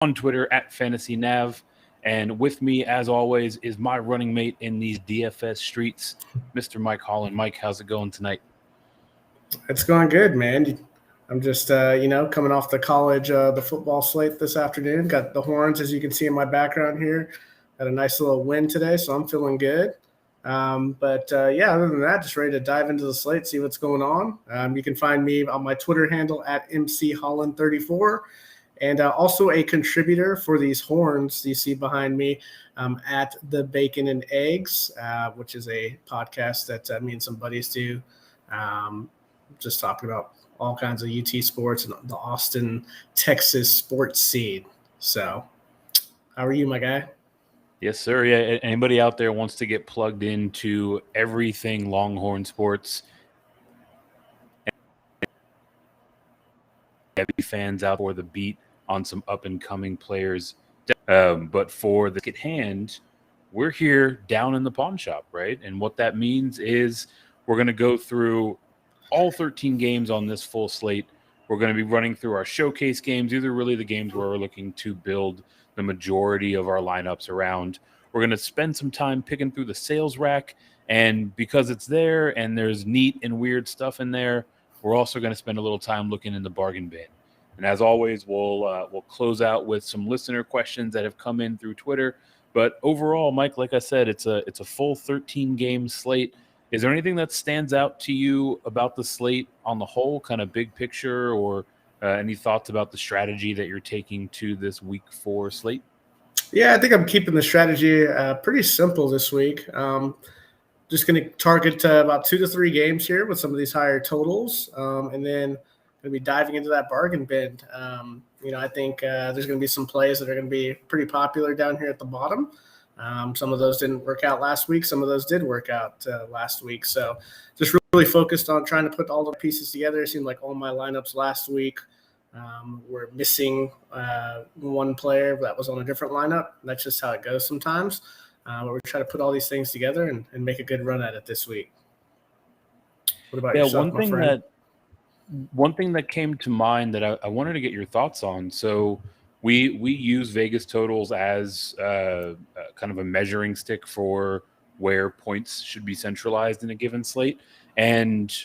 on Twitter at FantasyNav. And with me, as always, is my running mate in these DFS streets, Mr. Mike Holland. Mike, how's it going tonight? It's going good, man. I'm just, coming off the football slate this afternoon. Got the horns, as you can see in my background here. Had a nice little win today, so I'm feeling good. Other than that, just ready to dive into the slate, see what's going on. You can find me on my Twitter handle at MCHolland34, and also a contributor for these horns you see behind me at the Bacon and Eggs, which is a podcast that me and some buddies do. Just talking about all kinds of UT sports and the Austin, Texas sports scene. So, how are you, my guy? Yes, sir. Yeah, anybody out there wants to get plugged into everything Longhorn sports, heavy fans out for the beat on some up-and-coming players. But for the at hand, we're here down in the pawn shop, right? And what that means is we're going to go through all 13 games on this full slate. We're going to be running through our showcase games. These are really the games where we're looking to build the majority of our lineups around. We're going to spend some time picking through the sales rack, and because it's there and there's neat and weird stuff in there, we're also going to spend a little time looking in the bargain bin. And as always, we'll close out with some listener questions that have come in through Twitter. But overall, Mike, like I said, it's a full 13 game slate. Is there anything that stands out to you about the slate on the whole, kind of big picture, or any thoughts about the strategy that you're taking to this week 4 slate? Yeah, I think I'm keeping the strategy pretty simple this week. Just going to target about 2 to 3 games here with some of these higher totals, and then going to be diving into that bargain bin. I think there's going to be some plays that are going to be pretty popular down here at the bottom. Some of those didn't work out last week. Some of those did work out last week. So just really focused on trying to put all the pieces together. It seemed like all my lineups last week were missing one player that was on a different lineup. That's just how it goes sometimes. But we're trying to put all these things together and make a good run at it this week. What about yourself, my friend? One thing that came to mind that I wanted to get your thoughts on. So we use Vegas totals as kind of a measuring stick for where points should be centralized in a given slate. And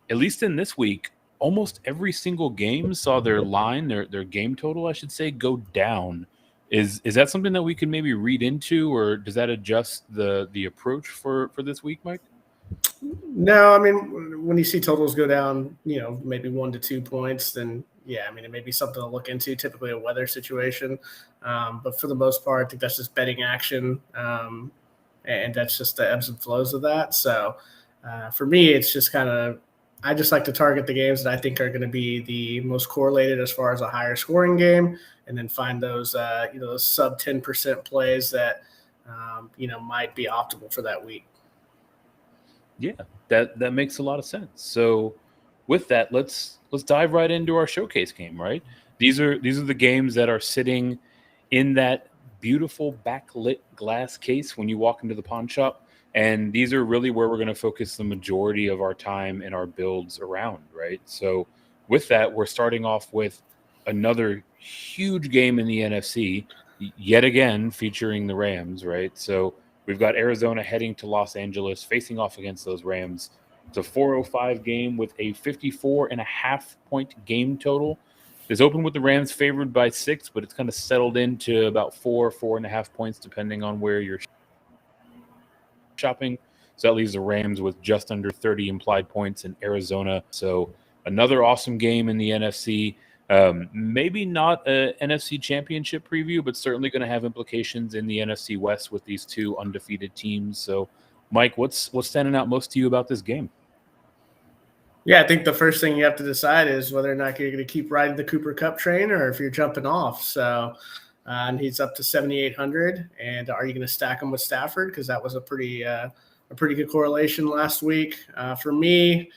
at least in this week, almost every single game saw their line, their game total, I should say, go down. Is that something that we can maybe read into, or does that adjust the approach for this week, Mike? No, I mean, when you see totals go down, maybe 1 to 2 points, then yeah, I mean, it may be something to look into, typically a weather situation. But for the most part, I think that's just betting action. And that's just the ebbs and flows of that. So for me, it's just I just like to target the games that I think are going to be the most correlated as far as a higher scoring game, and then find those, those sub 10% plays that, might be optimal for that week. Yeah, that makes a lot of sense. So with that, let's dive right into our showcase game, right? These are the games that are sitting in that beautiful backlit glass case when you walk into the pawn shop. And these are really where we're going to focus the majority of our time and our builds around, right? So with that, we're starting off with another huge game in the NFC, yet again featuring the Rams, right? So we've got Arizona heading to Los Angeles, facing off against those Rams. It's a 4:05 game with a 54.5-point game total. This opened with the Rams favored by 6, but it's kind of settled into about 4.5 points, depending on where you're shopping. So that leaves the Rams with just under 30 implied points in Arizona. So another awesome game in the NFC. Maybe not a NFC championship preview, but certainly going to have implications in the NFC West with these two undefeated teams. So, Mike, what's standing out most to you about this game? Yeah, I think the first thing you have to decide is whether or not you're going to keep riding the Cooper Kupp train or if you're jumping off. So, and he's up to 7,800. And are you going to stack him with Stafford? Because that was a pretty good correlation last week. For me,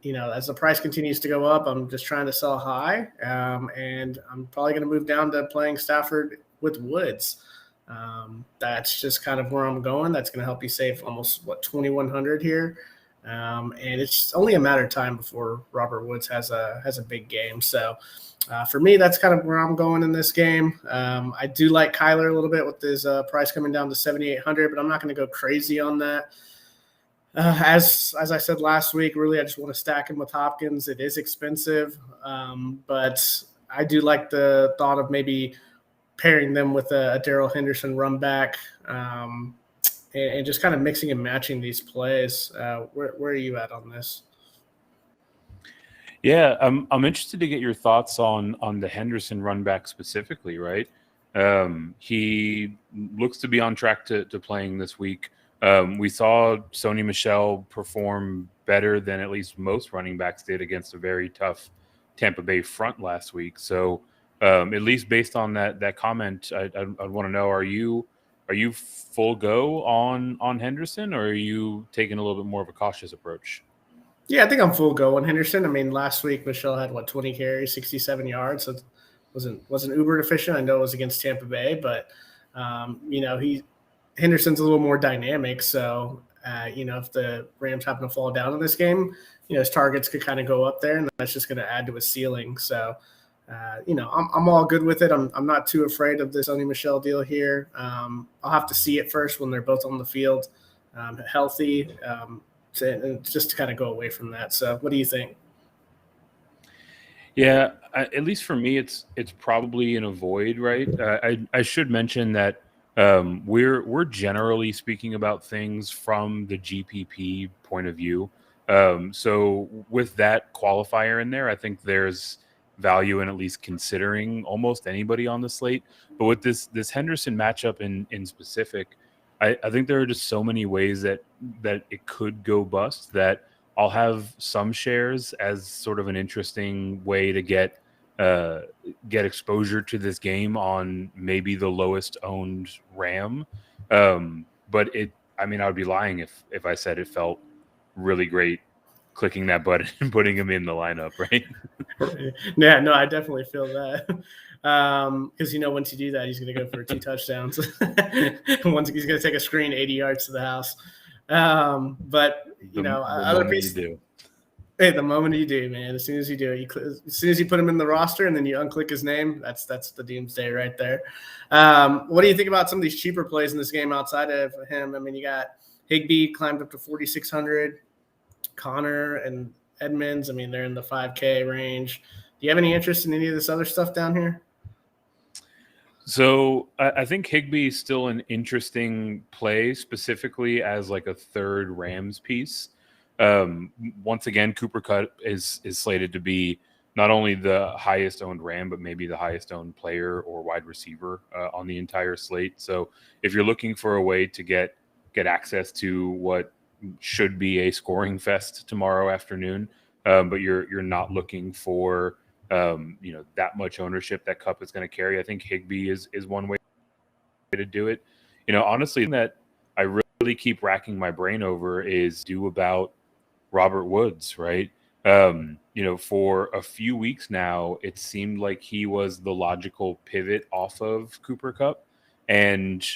as the price continues to go up, I'm just trying to sell high. And I'm probably going to move down to playing Stafford with Woods. That's just kind of where I'm going. That's going to help you save almost, 2,100 here. And it's only a matter of time before Robert Woods has a big game. So For me, that's kind of where I'm going in this game. I do like Kyler a little bit with his price coming down to 7,800, but I'm not going to go crazy on that. As I said last week, really, I just want to stack him with Hopkins. It is expensive, but I do like the thought of maybe pairing them with a Darrell Henderson run back and just kind of mixing and matching these plays. Where are you at on this? Yeah, I'm interested to get your thoughts on the Henderson run back specifically, right? He looks to be on track to playing this week. We saw Sony Michel perform better than at least most running backs did against a very tough Tampa Bay front last week. So at least based on that comment, I'd want to know, are you full go on Henderson, or are you taking a little bit more of a cautious approach? Yeah, I think I'm full go on Henderson. I mean, last week Michelle had 20 carries, 67 yards. So it wasn't uber efficient. I know it was against Tampa Bay, but Henderson's a little more dynamic. So if the Rams happen to fall down in this game, his targets could kind of go up there, and that's just going to add to his ceiling. So I'm all good with it. I'm not too afraid of this Sony Michel deal here. I'll have to see it first when they're both on the field, healthy. Just to kind of go away from that. So what do you think? Yeah, at least for me, it's probably an avoid, right? I should mention that we're generally speaking about things from the GPP point of view. So with that qualifier in there, I think there's value in at least considering almost anybody on the slate. But with this Henderson matchup in specific, I think there are just so many ways that it could go bust that I'll have some shares as sort of an interesting way to get exposure to this game on maybe the lowest owned Ram. But I would be lying if I said it felt really great clicking that button and putting him in the lineup, right? Yeah, no, I definitely feel that. Because once you do that, he's going to go for 2 touchdowns. Once he's going to take a screen 80 yards to the house. But other pieces. Hey, the moment you do, man, as soon as you do it, as soon as you put him in the roster and then you unclick his name, that's the doomsday right there. What do you think about some of these cheaper plays in this game outside of him? I mean, you got Higbee climbed up to 4,600, Connor and Edmonds. I mean, they're in the 5K range. Do you have any interest in any of this other stuff down here? So I think Higbee is still an interesting play, specifically as like a third Rams piece. Once again, Cooper Kupp is slated to be not only the highest owned Ram, but maybe the highest owned player or wide receiver on the entire slate. So if you're looking for a way to get access to what should be a scoring fest tomorrow afternoon, but you're not looking for that much ownership that Kupp is going to carry, I think Higbee is one way to do it. Honestly, that I really keep racking my brain over is about Robert Woods, right? For a few weeks now, it seemed like he was the logical pivot off of Cooper Kupp. And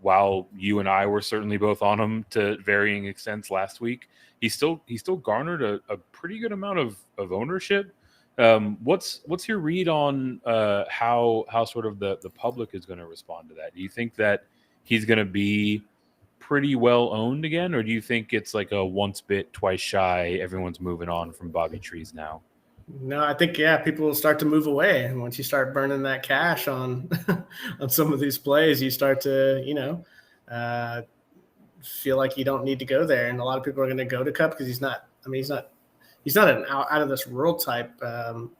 while you and I were certainly both on him to varying extents last week, he still garnered a pretty good amount of ownership. What's your read on how sort of the public is going to respond to that? Do you think that he's going to be pretty well owned again, or do you think it's like a once bit, twice shy, everyone's moving on from Bobby Trees now? No, I think, people will start to move away. And once you start burning that cash on on some of these plays, you start to, feel like you don't need to go there. And a lot of people are going to go to Kupp because he's not an out of this world type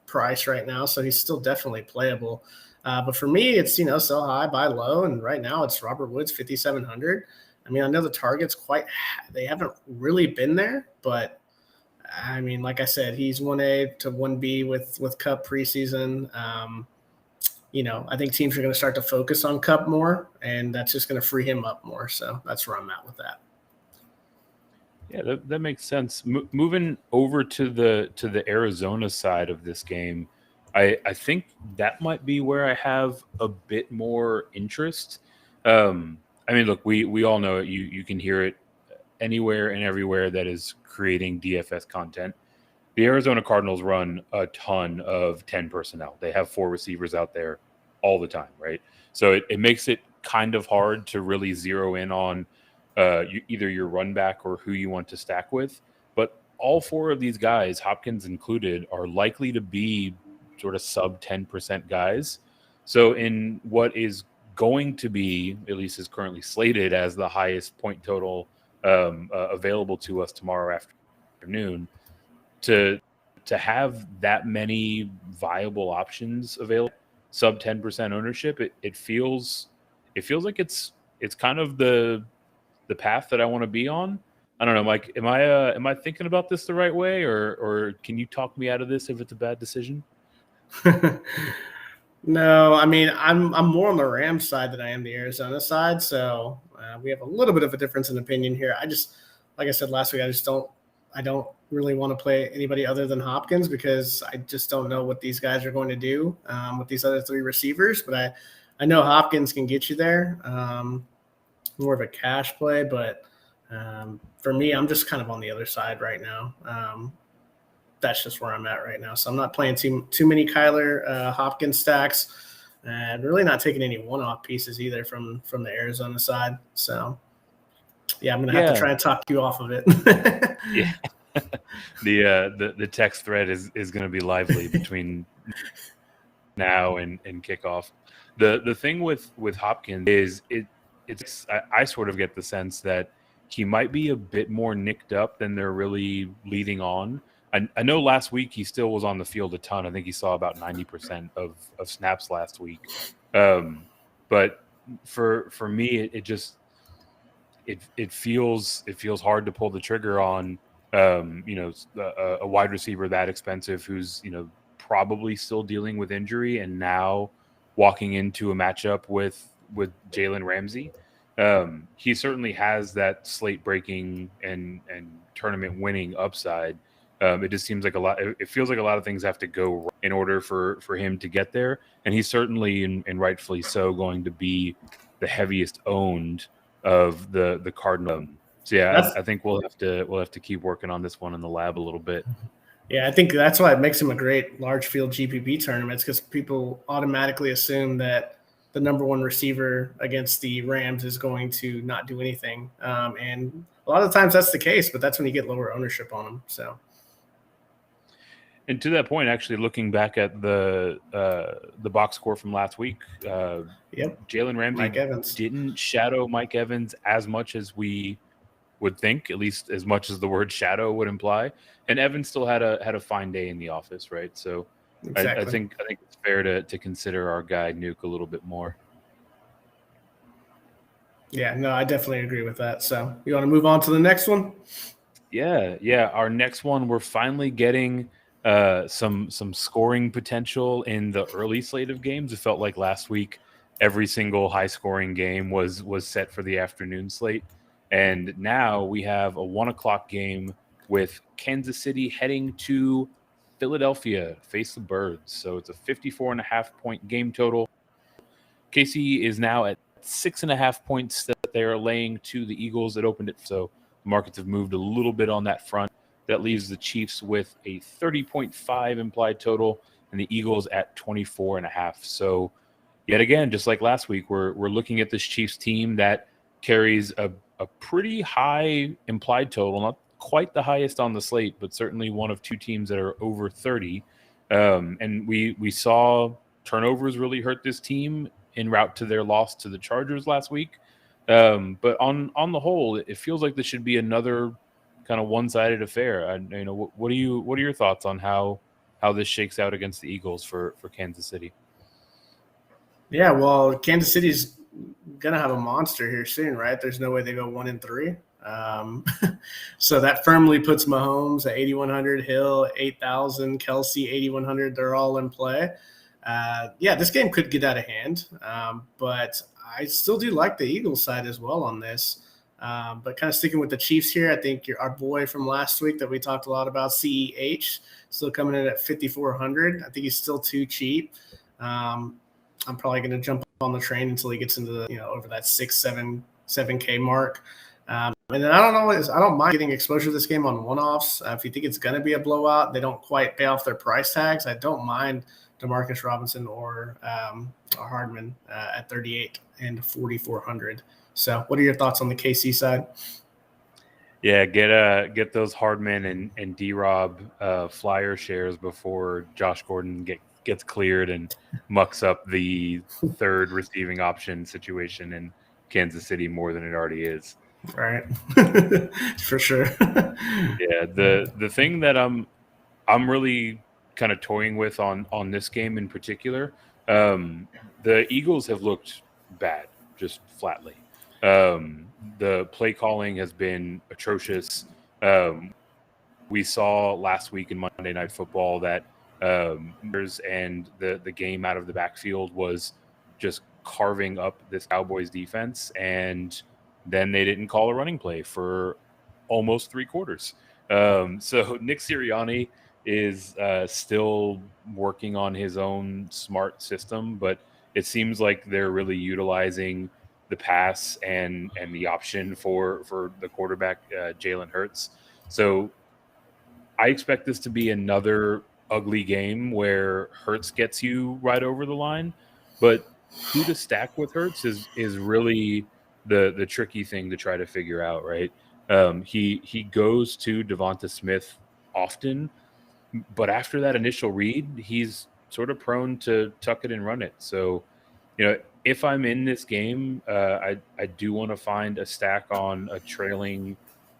price right now. So he's still definitely playable. But for me, it's, sell high, buy low. And right now it's Robert Woods, 5,700. I mean, I know the targets they haven't really been there, but I mean, like I said, he's 1A to 1B with Kupp preseason. I think teams are going to start to focus on Kupp more, and that's just going to free him up more. So that's where I'm at with that. Yeah, that makes sense. Moving over to the Arizona side of this game, I think that might be where I have a bit more interest. Look, we all know it. You can hear it anywhere and everywhere that is creating DFS content. The Arizona Cardinals run a ton of 10 personnel. They have 4 receivers out there all the time, right? So it makes it kind of hard to really zero in on either your run back or who you want to stack with. But all 4 of these guys, Hopkins included, are likely to be sort of sub 10% guys. So in what is going to be, at least is currently slated as the highest point total available to us tomorrow afternoon, to have that many viable options available, sub 10% ownership, it feels like it's kind of the path that I want to be on. I don't know, Mike. Am I thinking about this the right way, or can you talk me out of this if it's a bad decision? No, I mean I'm more on the Rams side than I am the Arizona side, so we have a little bit of a difference in opinion here. I just, like I said last week, I don't really want to play anybody other than Hopkins because I just don't know what these guys are going to do with these other 3 receivers. But I know Hopkins can get you there. More of a cash play, but for me, I'm just kind of on the other side right now. That's just where I'm at right now. So I'm not playing too many Kyler Hopkins stacks, and really not taking any one-off pieces either from the Arizona side. So yeah, I'm gonna have to try and talk you off of it. Yeah. The text thread is going to be lively between now and kickoff. The thing with Hopkins is I sort of get the sense that he might be a bit more nicked up than they're really leading on. I know last week he still was on the field a ton. I think he saw about 90% of snaps last week. But for me, it feels hard to pull the trigger on a wide receiver that expensive who's probably still dealing with injury and now walking into a matchup with Jalen Ramsey. He certainly has that slate breaking and tournament winning upside. It just seems like it feels like a lot of things have to go right in order for him to get there. And he's certainly, and rightfully so, going to be the heaviest owned of the Cardinals. So yeah, I think we'll have to keep working on this one in the lab a little bit. Yeah, I think that's why it makes him a great large field GPP tournaments, because people automatically assume that the number 1 receiver against the Rams is going to not do anything. And a lot of times that's the case, but that's when you get lower ownership on them. So. And to that point, actually looking back at the box score from last week, Jalen Ramsey didn't shadow Mike Evans as much as we would think, at least as much as the word shadow would imply. And Evans still had a fine day in the office, right? So exactly. I think it's fair to consider our guy Nuke a little bit more. Yeah, no, I definitely agree with that. So you want to move on to the next one? Yeah. Our next one, we're finally getting some scoring potential in the early slate of games. It felt like last week every single high scoring game was set for the afternoon slate. And now we have a 1:00 game with Kansas City heading to Philadelphia, face the Birds. So it's a 54.5 point game total. KC is now at 6.5 points that they are laying to the Eagles. It opened it, so the markets have moved a little bit on that front. That leaves the Chiefs with a 30.5 implied total and the Eagles at 24.5. So yet again, just like last week, we're looking at this Chiefs team that carries a pretty high implied total, not quite the highest on the slate, but certainly one of 2 teams that are over 30. And we saw turnovers really hurt this team en route to their loss to the Chargers last week. But on the whole, it feels like this should be another kind of one-sided affair. What are your thoughts on how this shakes out against the Eagles for Kansas City? Yeah, well, Kansas City's gonna have a monster here soon, right? There's no way they go 1-3. So that firmly puts Mahomes at 8,100, Hill 8,000, Kelsey 8,100. They're all in play. This game could get out of hand, but I still do like the Eagles side as well on this. But kind of sticking with the Chiefs here, I think our boy from last week that we talked a lot about, CEH, still coming in at 5,400. I think he's still too cheap. I'm probably going to jump on the train until he gets into the, over that 7K mark. And then I don't mind getting exposure to this game on one-offs. If you think it's going to be a blowout, they don't quite pay off their price tags. I don't mind Demarcus Robinson or Hardman at 38 and 4,400. So, what are your thoughts on the KC side? Yeah, get those Hardman and D-Rob flyer shares before Josh Gordon gets cleared and mucks up the third receiving option situation in Kansas City more than it already is. Right. For sure. Yeah, the thing that I'm really kind of toying with on this game in particular, the Eagles have looked bad, just flatly. The play calling has been atrocious. We saw last week in Monday Night Football that and the game out of the backfield was just carving up this Cowboys defense, and then they didn't call a running play for almost 3 quarters. So Nick Sirianni is still working on his own smart system, but it seems like they're really utilizing the pass and the option for the quarterback, Jalen Hurts. So I expect this to be another ugly game where Hurts gets you right over the line, but who to stack with Hurts is really the tricky thing to try to figure out, right? He goes to Devonta Smith often, but after that initial read, he's sort of prone to tuck it and run it. So, if I'm in this game, I do want to find a stack on a trailing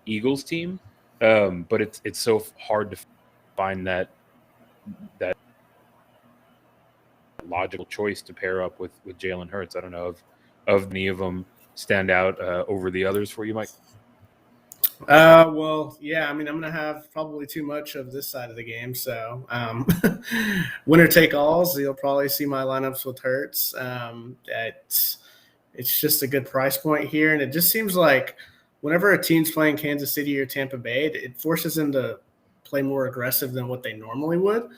Eagles team, but it's so hard to find that logical choice to pair up with Jalen Hurts. I don't know if any of them stand out over the others for you, Mike. Well, yeah, I mean, I'm going to have probably too much of this side of the game. So, winner take alls, you'll probably see my lineups with Hurts. It's just a good price point here. And it just seems like whenever a team's playing Kansas City or Tampa Bay, it forces them to play more aggressive than what they normally would.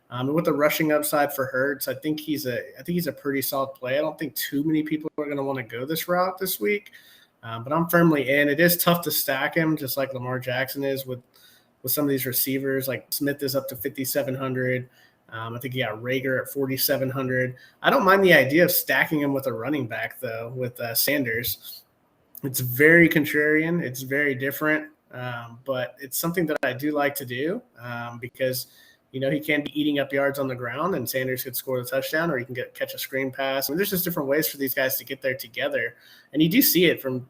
And with the rushing upside for Hurts, I think he's a pretty solid play. I don't think too many people are going to want to go this route this week. But I'm firmly in. It is tough to stack him, just like Lamar Jackson is with some of these receivers. Like Smith is up to 5,700. I think you got Rager at 4,700. I don't mind the idea of stacking him with a running back, though, with Sanders. It's very contrarian. It's very different, but it's something that I do like to do because – he can be eating up yards on the ground, and Sanders could score the touchdown, or he can catch a screen pass. I mean, there's just different ways for these guys to get there together, and you do see it from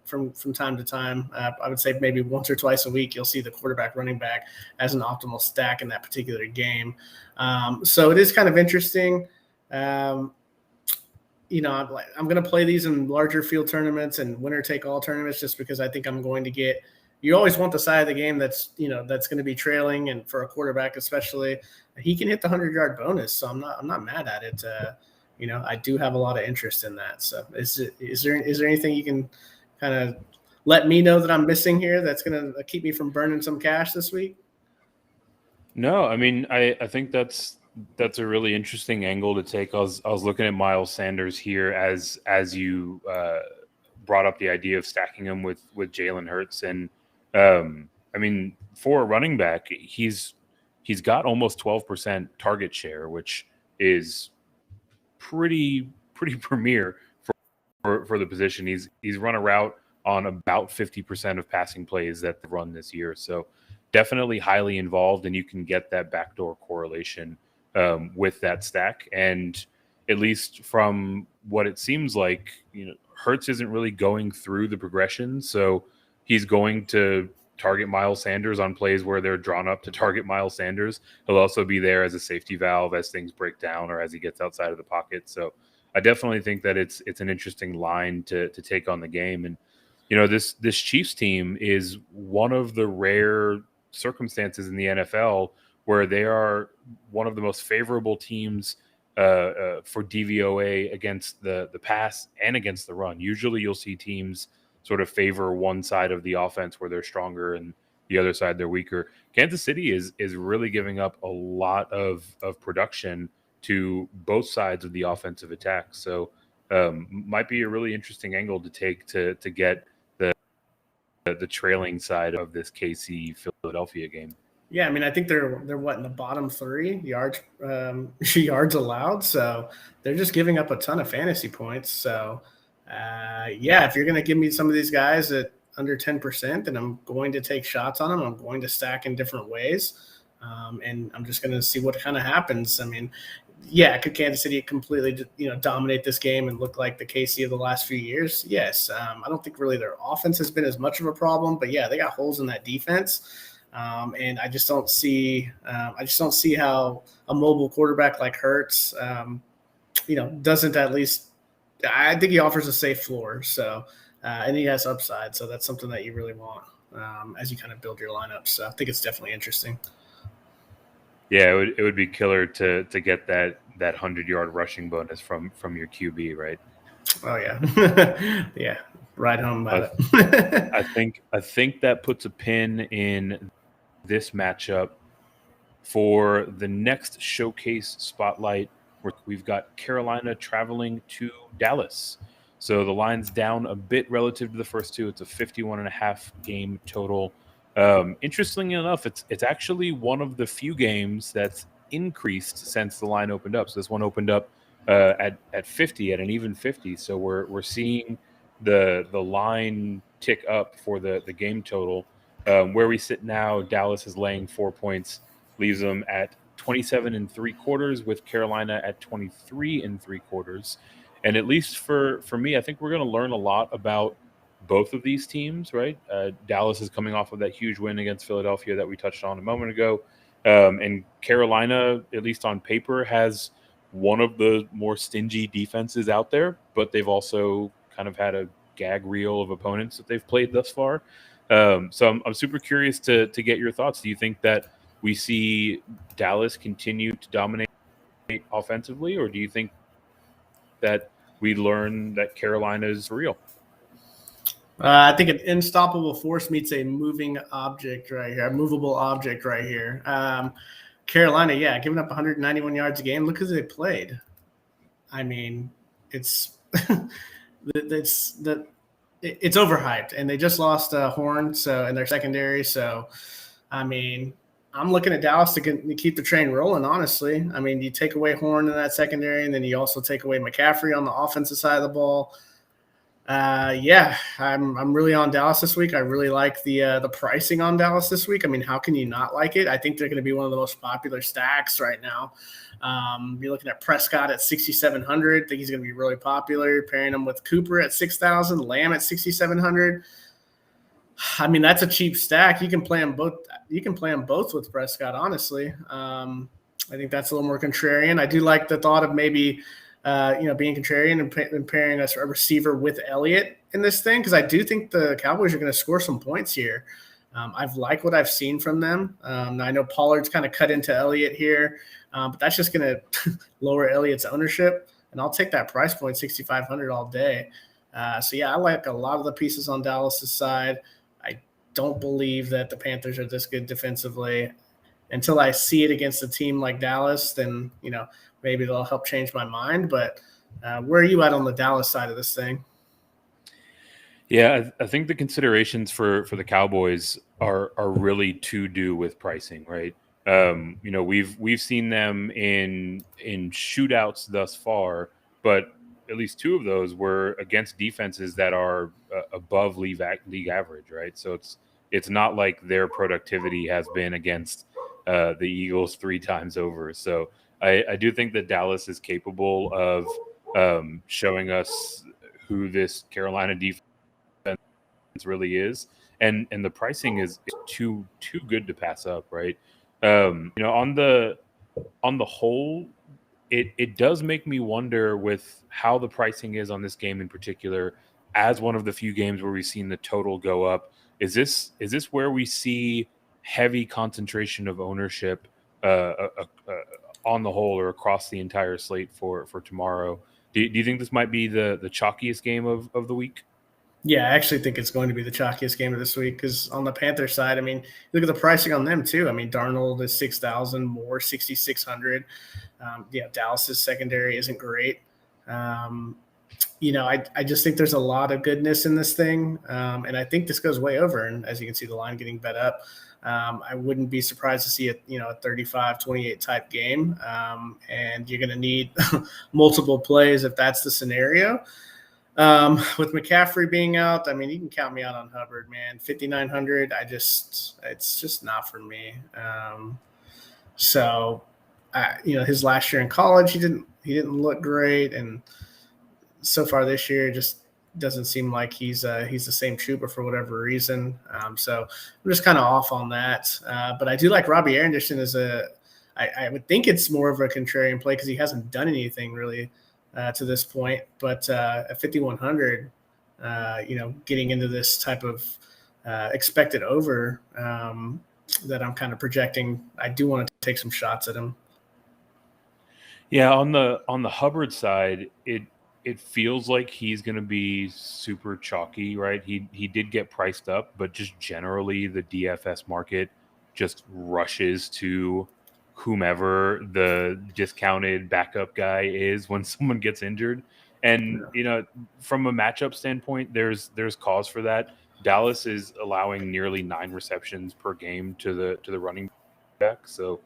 time to time. I would say maybe once or twice a week, you'll see the quarterback, running back as an optimal stack in that particular game. So it is kind of interesting. I'm going to play these in larger field tournaments and winner take all tournaments, just because I think I'm going to get. You always want the side of the game that's going to be trailing, and for a quarterback especially, he can hit the 100-yard bonus. So I'm not mad at it. I do have a lot of interest in that. So is there anything you can kind of let me know that I'm missing here that's going to keep me from burning some cash this week? No, I mean I think that's a really interesting angle to take. I was looking at Miles Sanders here as you brought up the idea of stacking him with Jalen Hurts. And I mean, for a running back, he's got almost 12% target share, which is pretty premier for the position. He's run a route on about 50% of passing plays that they've run this year. So definitely highly involved, and you can get that backdoor correlation with that stack. And at least from what it seems like, Hurts isn't really going through the progression. So he's going to target Miles Sanders on plays where they're drawn up to target Miles Sanders. He'll also be there as a safety valve as things break down or as he gets outside of the pocket. So I definitely think that it's an interesting line to take on the game. And, this Chiefs team is one of the rare circumstances in the NFL where they are one of the most favorable teams for DVOA against the pass and against the run. Usually you'll see teams sort of favor one side of the offense where they're stronger and the other side they're weaker. Kansas City is really giving up a lot of production to both sides of the offensive attack. So might be a really interesting angle to take to get the trailing side of this KC Philadelphia game. Yeah, I mean, I think they're what, in the bottom 3 yards yards allowed, so they're just giving up a ton of fantasy points. So, yeah, if you're going to give me some of these guys at under 10%, then I'm going to take shots on them. I'm going to stack in different ways, and I'm just going to see what kind of happens. I mean, yeah, could Kansas City completely, dominate this game and look like the KC of the last few years? Yes. I don't think really their offense has been as much of a problem, but yeah, they got holes in that defense. And I just don't see how a mobile quarterback like Hurts, doesn't at least. I think he offers a safe floor. So, and he has upside. So that's something that you really want as you kind of build your lineup. So I think it's definitely interesting. Yeah, it would be killer to get that 100-yard rushing bonus from your QB, right? Oh yeah, yeah. Ride home about it. I think that puts a pin in this matchup. For the next showcase spotlight, we've got Carolina traveling to Dallas. So the line's down a bit relative to the first two. It's a 51.5 game total. Interestingly enough, it's actually one of the few games that's increased since the line opened up. So this one opened up at 50, at an even 50. So we're seeing the line tick up for the game total. Where we sit now, Dallas is laying 4 points, leaves them at 27.75, with Carolina at 23.75. And at least for me, I think we're going to learn a lot about both of these teams, right? Dallas is coming off of that huge win against Philadelphia that we touched on a moment ago. And Carolina, at least on paper, has one of the more stingy defenses out there, but they've also kind of had a gag reel of opponents that they've played thus far. So I'm super curious to get your thoughts. Do you think that we see Dallas continue to dominate offensively, or do you think that we learn that Carolina is real? I think an unstoppable force meets a moving object right here, a movable object right here. Carolina, yeah, giving up 191 yards a game. Look who they played. I mean, it's it's overhyped, and they just lost Horn, in their secondary. So, I mean, I'm looking at Dallas to keep the train rolling, honestly. I mean, you take away Horn in that secondary, and then you also take away McCaffrey on the offensive side of the ball. Yeah, I'm really on Dallas this week. I really like the pricing on Dallas this week. I mean, how can you not like it? I think they're going to be one of the most popular stacks right now. You're looking at Prescott at 6,700. I think he's going to be really popular. Pairing him with Cooper at 6,000, Lamb at 6,700. I mean, that's a cheap stack. You can play them both. You can play them both with Prescott, honestly. I think that's a little more contrarian. I do like the thought of maybe being contrarian and pairing a receiver with Elliott in this thing, because I do think the Cowboys are going to score some points here. I've liked what I've seen from them. I know Pollard's kind of cut into Elliott here, but that's just going to lower Elliott's ownership, and I'll take that price point, 6,500 all day. So, yeah, I like a lot of the pieces on Dallas's side. I don't believe that the Panthers are this good defensively. Until I see it against a team like Dallas, then, maybe it'll help change my mind. But where are you at on the Dallas side of this thing? Yeah, I think the considerations for the Cowboys are really to do with pricing, right? We've seen them in shootouts thus far, but at least two of those were against defenses that are above league average, right? So it's not like their productivity has been against the Eagles 3 times over. So I do think that Dallas is capable of showing us who this Carolina defense really is, and the pricing is too good to pass up, right? On the whole, it does make me wonder with how the pricing is on this game in particular, as one of the few games where we've seen the total go up. Is this where we see heavy concentration of ownership on the whole or across the entire slate for tomorrow? Do you think this might be the chalkiest game of the week? Yeah, I actually think it's going to be the chalkiest game of this week, because on the Panther side, I mean, look at the pricing on them too. I mean, Darnold is 6,000, Moore 6,600. Dallas's secondary isn't great. I just think there's a lot of goodness in this thing. And I think this goes way over. And as you can see, the line getting bet up. I wouldn't be surprised to see a 35-28 type game. And you're going to need multiple plays if that's the scenario. With McCaffrey being out, I mean, you can count me out on Hubbard, man. 5,900, it's just not for me. His last year in college, he didn't look great, and so far this year, it just doesn't seem like he's the same trooper for whatever reason. So I'm just kind of off on that. But I do like Robbie Anderson I would think it's more of a contrarian play because he hasn't done anything really to this point. But at 5,100, getting into this type of expected over that I'm kind of projecting, I do want to take some shots at him. Yeah, on the Hubbard side, it feels like he's going to be super chalky, right? He did get priced up, but just generally the DFS market just rushes to whomever the discounted backup guy is when someone gets injured. And from a matchup standpoint, there's cause for that. Dallas is allowing nearly 9 receptions per game to the running back, so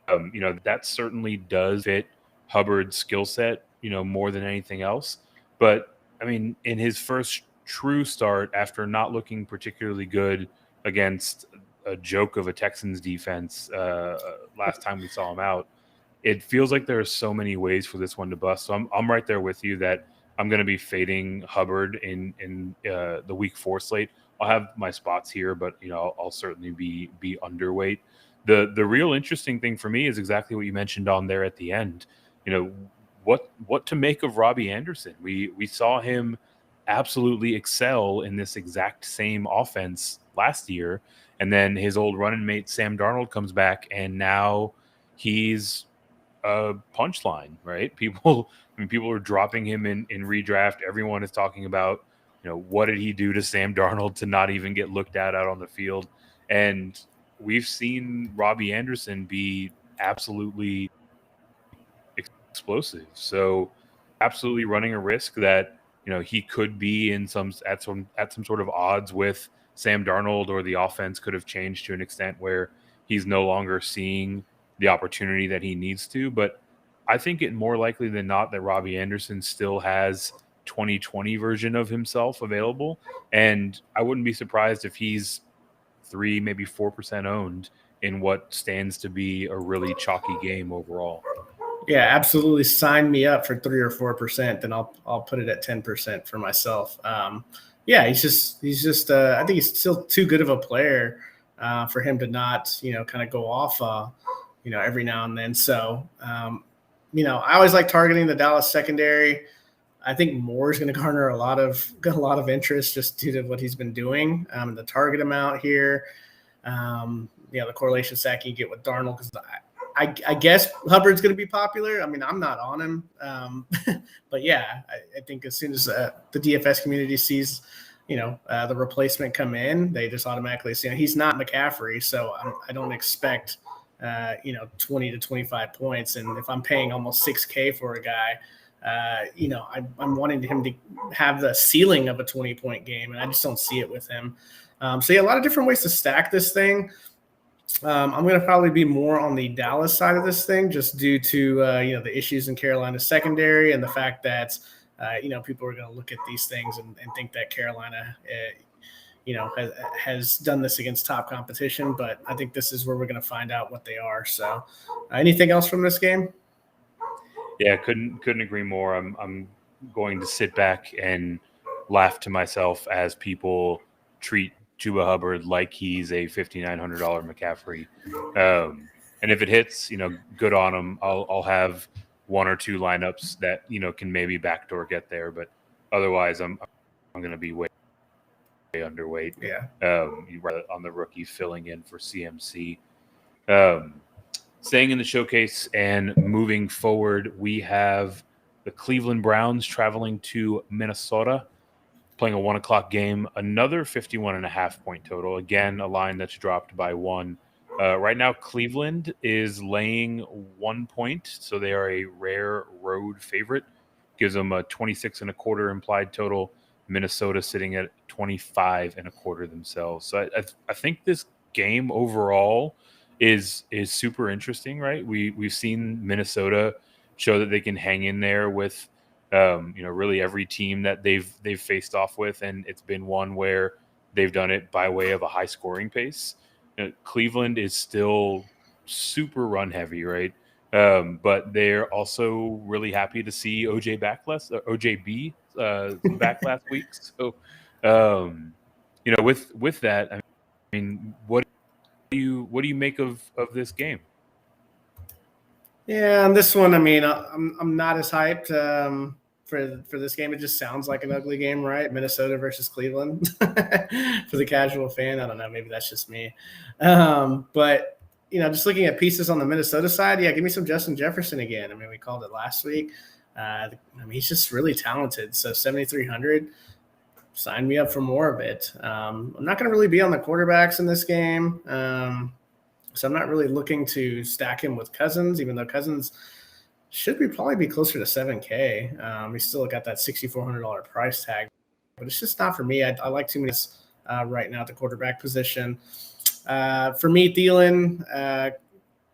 that certainly does fit Hubbard's skill set, more than anything else. But I mean, in his first true start after not looking particularly good against a joke of a Texans defense last time we saw him out, it feels like there are so many ways for this one to bust. So I'm right there with you that I'm going to be fading Hubbard in the week 4 slate. I'll have my spots here, but I'll certainly be underweight. The real interesting thing for me is exactly what you mentioned on there at the end. What to make of Robbie Anderson. We saw him absolutely excel in this exact same offense last year, and then his old running mate Sam Darnold comes back, and now he's a punchline, right? People are dropping him in redraft. Everyone is talking about, what did he do to Sam Darnold to not even get looked at out on the field? And we've seen Robbie Anderson be absolutely explosive. So absolutely running a risk that, he could be at some sort of odds with Sam Darnold, or the offense could have changed to an extent where he's no longer seeing the opportunity that he needs to. But I think it more likely than not that Robbie Anderson still has 2020 version of himself available. And I wouldn't be surprised if he's 3, maybe 4% owned in what stands to be a really chalky game overall. Yeah, absolutely. Sign me up for 3 or 4%, then I'll put it at 10% for myself. He's just. I think he's still too good of a player for him to not, kind of go off, every now and then. So, I always like targeting the Dallas secondary. I think Moore is going to garner a lot of interest just due to what he's been doing. The target amount here, the correlation stack you get with Darnold, because I guess Hubbard's going to be popular. I mean, I'm not on him, but yeah, I think as soon as the DFS community sees, the replacement come in, they just automatically see he's not McCaffrey, so I don't expect 20 to 25 points. And if I'm paying almost $6,000 for a guy, I'm wanting him to have the ceiling of a 20-point game, and I just don't see it with him. A lot of different ways to stack this thing. I'm going to probably be more on the Dallas side of this thing, just due to the issues in Carolina's secondary and the fact that people are going to look at these things and think that Carolina has done this against top competition. But I think this is where we're going to find out what they are. So anything else from this game? Yeah, couldn't agree more. I'm going to sit back and laugh to myself as people treat Chuba Hubbard like he's a $5,900 McCaffrey. And if it hits, good on him. I'll have 1 or 2 lineups that, can maybe backdoor get there. But otherwise, I'm going to be way underweight. Yeah. On the rookie filling in for CMC. Staying in the showcase and moving forward, we have the Cleveland Browns traveling to Minnesota, playing a 1:00 game, another 51.5 point total. Again, a line that's dropped by 1. Right now, Cleveland is laying 1 point, so they are a rare road favorite gives them a 26.25 implied total. Minnesota sitting at 25.25 themselves. So I think this game overall is super interesting, right? We've seen Minnesota show that they can hang in there with really every team that they've faced off with, and it's been one where they've done it by way of a high scoring pace. Cleveland is still super run heavy, right? But they're also really happy to see OJB back last week. So, with that, I mean, what do you make of this game? Yeah, on this one, I mean, I'm not as hyped for this game. It just sounds like an ugly game, right? Minnesota versus Cleveland for the casual fan. I don't know. Maybe that's just me. But just looking at pieces on the Minnesota side, yeah, give me some Justin Jefferson again. I mean, we called it last week. I mean, he's just really talented. So 7,300, sign me up for more of it. I'm not going to really be on the quarterbacks in this game. So I'm not really looking to stack him with Cousins, even though Cousins should probably be closer to $7K. We still got that $6,400 price tag, but it's just not for me. I like too many right now at the quarterback position. For me, Thielen,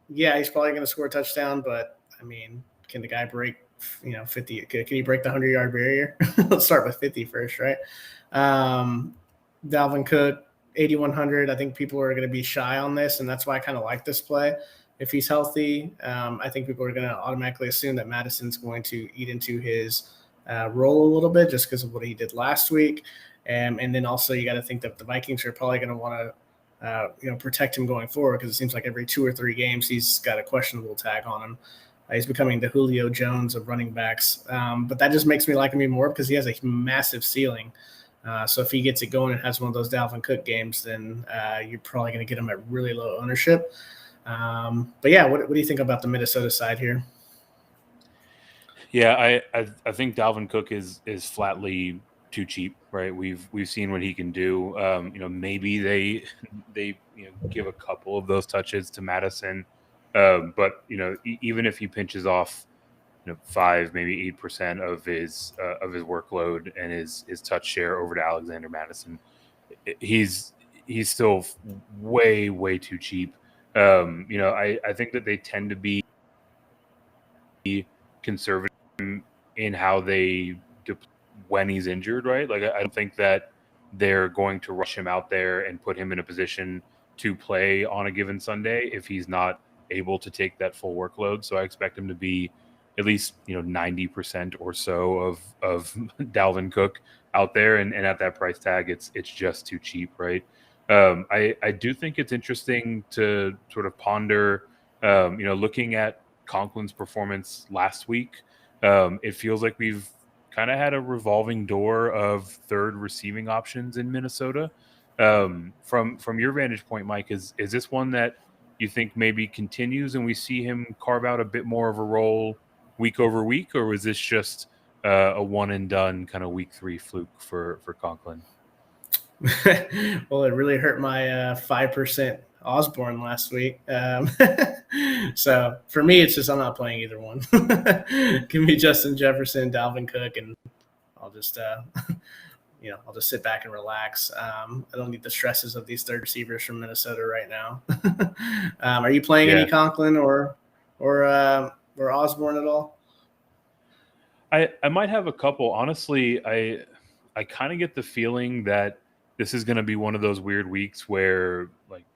yeah, he's probably going to score a touchdown, but I mean, can the guy break 50? Can he break the 100-yard barrier? Let's start with 50 first, right? Dalvin Cook, 8,100. I think people are going to be shy on this, and that's why I kind of like this play. If he's healthy, I think people are going to automatically assume that Madison's going to eat into his role a little bit just because of what he did last week. And then also you got to think that the Vikings are probably going to want to protect him going forward, because it seems like every 2 or 3 games he's got a questionable tag on him. He's becoming the Julio Jones of running backs. But that just makes me like him even more because he has a massive ceiling. So if he gets it going and has one of those Dalvin Cook games, then you're probably going to get him at really low ownership. But yeah, what do you think about the Minnesota side here? Yeah, I think Dalvin Cook is flatly too cheap, right? We've seen what he can do. Maybe they give a couple of those touches to Madison, but even if he pinches off 5, maybe 8% of his workload and his touch share over to Alexander Madison, he's still way too cheap. I think that they tend to be conservative in how they deploy when he's injured, right? Like I don't think that they're going to rush him out there and put him in a position to play on a given Sunday if he's not able to take that full workload. So I expect him to be at least 90% or so of Dalvin Cook out there, and at that price tag, it's just too cheap, right? I do think it's interesting to sort of ponder, looking at Conklin's performance last week. It feels like we've kind of had a revolving door of third receiving options in Minnesota. From your vantage point, Mike, is this one that you think maybe continues and we see him carve out a bit more of a role week over week, or was this just a one and done kind of week 3 fluke for Conklin? Well, it really hurt my 5% Osborne last week. So for me, it's just I'm not playing either one. Give me Justin Jefferson, Dalvin Cook, and I'll just I'll just sit back and relax. I don't need the stresses of these third receivers from Minnesota right now. Are you playing any Conklin or Osborne at all? I might have a couple. Honestly, I kind of get the feeling that this is going to be one of those weird weeks where like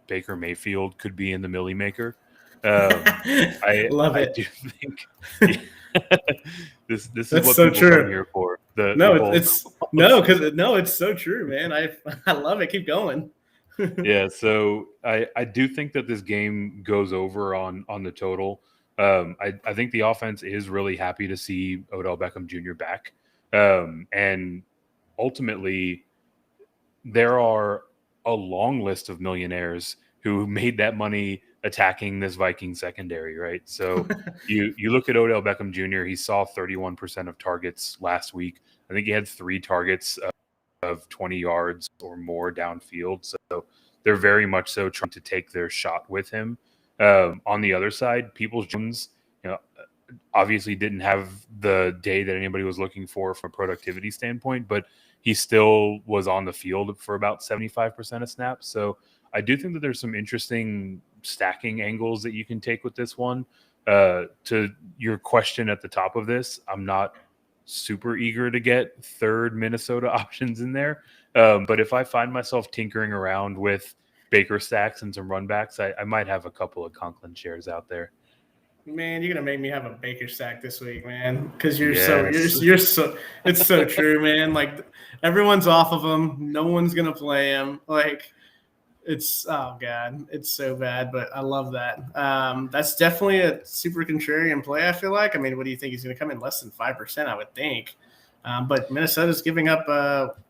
Baker Mayfield could be in the Millie Maker. I love it. I do think this is what so people true. come here for. It's so true, man. I love it. Keep going. Yeah, so I do think that this game goes over on the total. I think the offense is really happy to see Odell Beckham Jr. back. And ultimately, there are a long list of millionaires who made that money attacking this Viking secondary, right? So you look at Odell Beckham Jr., he saw 31% of targets last week. I think he had 3 targets of 20 yards or more downfield. So they're very much so trying to take their shot with him. On the other side, Peoples-Jones, obviously didn't have the day that anybody was looking for from a productivity standpoint, but he still was on the field for about 75% of snaps. So I do think that there's some interesting stacking angles that you can take with this one. To your question at the top of this, I'm not super eager to get third Minnesota options in there. But if I find myself tinkering around with Baker stacks and some runbacks, I might have a couple of Conklin shares out there. Man, you're gonna make me have a Baker stack this week, man. Because you're Yes. so it's so true, man. Like everyone's off of him, no one's gonna play him. Like it's oh god, it's so bad. But I love that. That's definitely a super contrarian play. I feel like. I mean, what do you think? He's gonna come in less than 5%? I would think. But Minnesota's giving up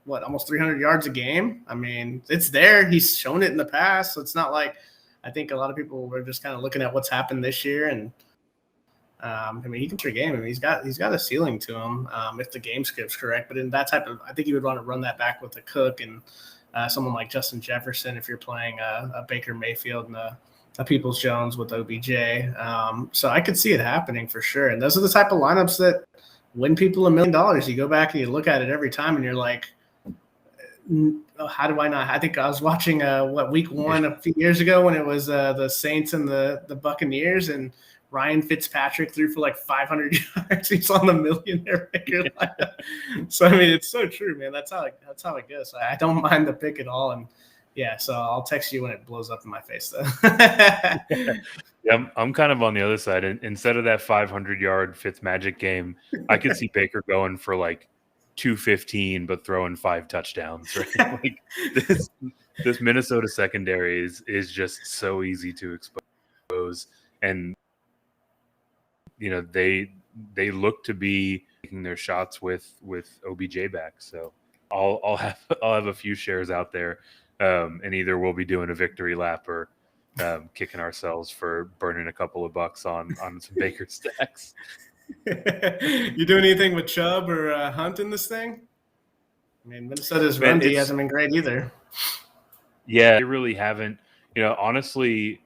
almost 300 yards a game. I mean, it's there. He's shown it in the past, so it's not like. I think a lot of people were just kind of looking at what's happened this year and. I mean, he can play a game. I mean, he's got a ceiling to him if the game script's correct. But in that type of, I think you would want to run that back with a Cook and someone like Justin Jefferson if you're playing a Baker Mayfield and a Peoples Jones with OBJ. So I could see it happening for sure. And those are the type of lineups that win people $1 million. You go back and you look at it every time, and you're like, how do I not? I think I was watching week one a few years ago when it was the Saints and the Buccaneers and. Ryan Fitzpatrick threw for like 500 yards. He's on the millionaire picker lineup. So I mean, it's so true, man. That's how it goes. So I don't mind the pick at all, and yeah. So I'll text you when it blows up in my face, though. Yeah, I'm kind of on the other side. And instead of that 500-yard Fitzmagic game, I could see Baker going for like 215, but throwing 5 touchdowns. Right? Like this Minnesota secondary is just so easy to expose, and they look to be taking their shots with OBJ back. So I'll have a few shares out there, and either we'll be doing a victory lap or kicking ourselves for burning a couple of bucks on some Baker stacks. You doing anything with Chubb or Hunt in this thing? I mean, Minnesota's run D hasn't been great either. Yeah, they really haven't. Honestly,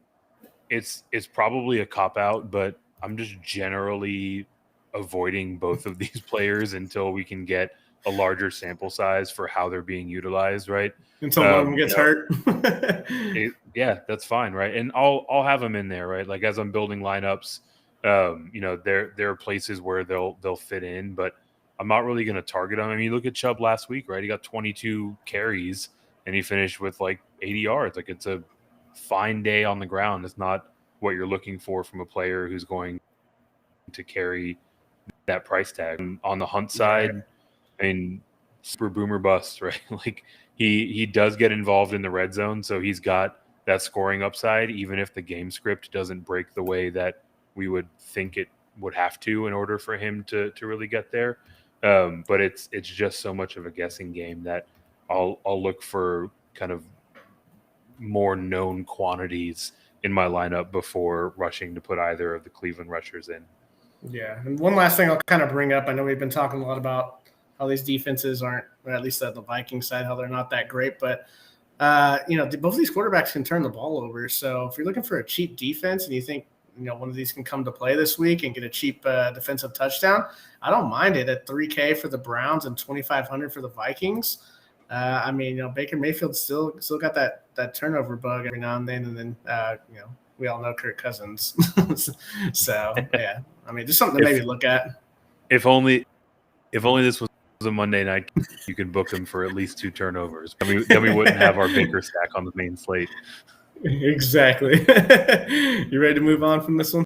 it's probably a cop out, but I'm just generally avoiding both of these players until we can get a larger sample size for how they're being utilized, right? Until one of them gets hurt. Yeah, that's fine, right? And I'll have them in there, right? Like as I'm building lineups, there are places where they'll fit in, but I'm not really going to target them. I mean, look at Chubb last week, right? He got 22 carries and he finished with like 80 yards. Like it's a fine day on the ground. It's not what you're looking for from a player who's going to carry that price tag. And on the Hunt side, I mean, super boomer bust, right? Like he does get involved in the red zone, so he's got that scoring upside, even if the game script doesn't break the way that we would think it would have to in order for him to really get there. But it's just so much of a guessing game that I'll look for kind of more known quantities in my lineup before rushing to put either of the Cleveland rushers in. Yeah. And one last thing I'll kind of bring up. I know we've been talking a lot about how these defenses aren't, or at least at the Vikings side, how they're not that great. But, both of these quarterbacks can turn the ball over. So if you're looking for a cheap defense and you think, one of these can come to play this week and get a cheap defensive touchdown, I don't mind it at $3K for the Browns and $2,500 for the Vikings. Baker Mayfield still got that turnover bug every now and then, we all know Kirk Cousins. So yeah, I mean, just something to maybe look at. If only this was a Monday night, you could book him for at least 2 turnovers. Then we wouldn't have our Baker stack on the main slate. Exactly. You ready to move on from this one?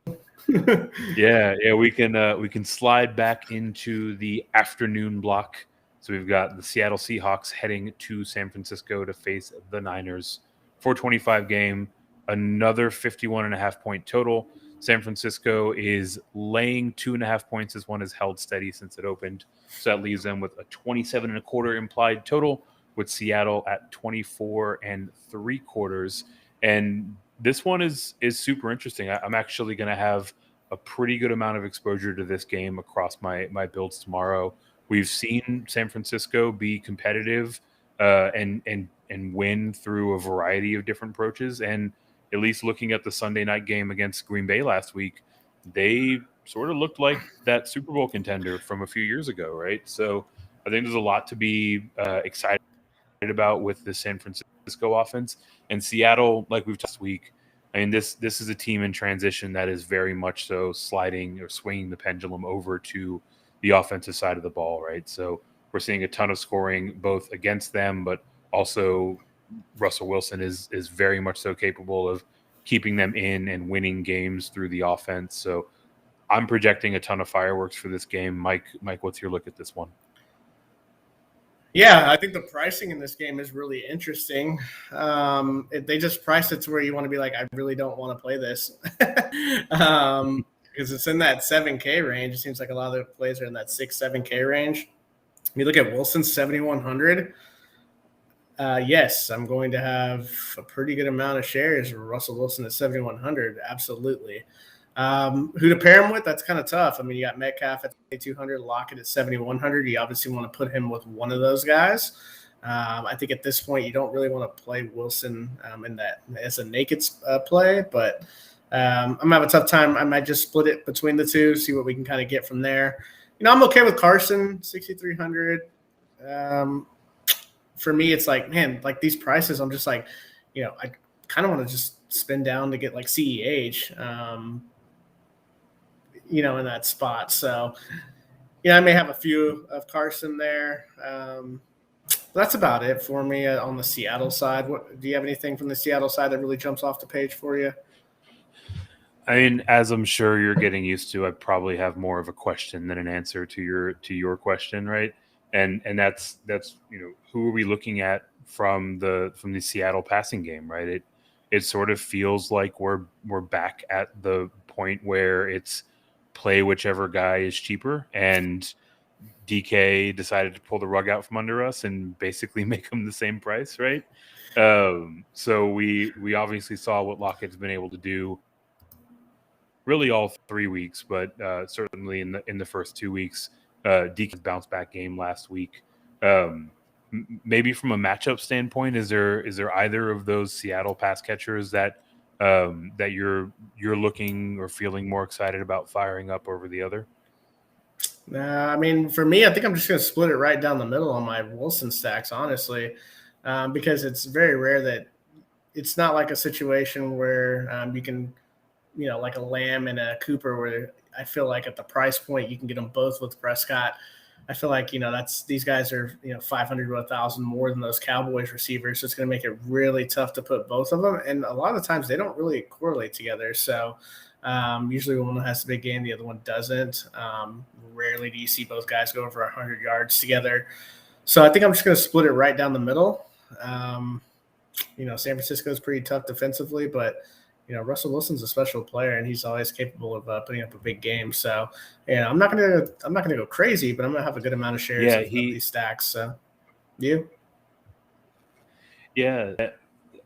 Yeah, we can slide back into the afternoon block. So we've got the Seattle Seahawks heading to San Francisco to face the Niners. 425 game, another 51.5 point total. San Francisco is laying 2.5 points. This one has held steady since it opened. So that leaves them with a 27.25 implied total, with Seattle at 24.75. And this one is super interesting. I'm actually going to have a pretty good amount of exposure to this game across my builds tomorrow. We've seen San Francisco be competitive and win through a variety of different approaches. And at least looking at the Sunday night game against Green Bay last week, they sort of looked like that Super Bowl contender from a few years ago, right? So I think there's a lot to be excited about with the San Francisco offense. And Seattle, like we've talked last week, I mean, this is a team in transition that is very much so sliding or swinging the pendulum over to the offensive side of the ball, right? So we're seeing a ton of scoring both against them, but also Russell Wilson is very much so capable of keeping them in and winning games through the offense. So I'm projecting a ton of fireworks for this game. Mike, what's your look at this one? Yeah, I think the pricing in this game is really interesting. They just priced it to where you want to be like, I really don't want to play this. Because it's in that 7K range. It seems like a lot of the plays are in that 7K range. You look at Wilson's 7,100. Yes, I'm going to have a pretty good amount of shares of Russell Wilson at 7,100. Absolutely. Who to pair him with? That's kind of tough. I mean, you got Metcalf at 200, Lockett at 7,100. You obviously want to put him with one of those guys. I think at this point you don't really want to play Wilson in that as a naked play, but I'm gonna have a tough time. I might just split it between the two, see what we can kind of get from there. I'm okay with Carson 6,300. For me, it's like, man, like these prices, I'm just like, I kind of want to just spin down to get like CEH. In that spot. So, I may have a few of Carson there. That's about it for me on the Seattle side. Do you have anything from the Seattle side that really jumps off the page for you? I mean, as I'm sure you're getting used to, I probably have more of a question than an answer to your question, right? And that's who are we looking at from the Seattle passing game, right? It sort of feels like we're back at the point where it's play whichever guy is cheaper, and DK decided to pull the rug out from under us and basically make them the same price, right? So we obviously saw what Lockett's been able to do really all 3 weeks, but certainly in the first 2 weeks. DK's bounce back game last week. Maybe from a matchup standpoint, is there either of those Seattle pass catchers that you're looking or feeling more excited about firing up over the other? I mean, for me, I think I'm just going to split it right down the middle on my Wilson stacks, honestly, because it's very rare that it's not like a situation where you can, like a Lamb and a Cooper, where I feel like at the price point you can get them both with Prescott. I feel like, these guys are, 500 to 1,000 more than those Cowboys receivers. So it's going to make it really tough to put both of them. And a lot of the times they don't really correlate together. So usually one has a big game, the other one doesn't. Rarely do you see both guys go over 100 yards together. So I think I'm just going to split it right down the middle. San Francisco is pretty tough defensively, but Russell Wilson's a special player, and he's always capable of putting up a big game. So, I'm not gonna go crazy, but I'm gonna have a good amount of shares of these stacks. So, you? Yeah,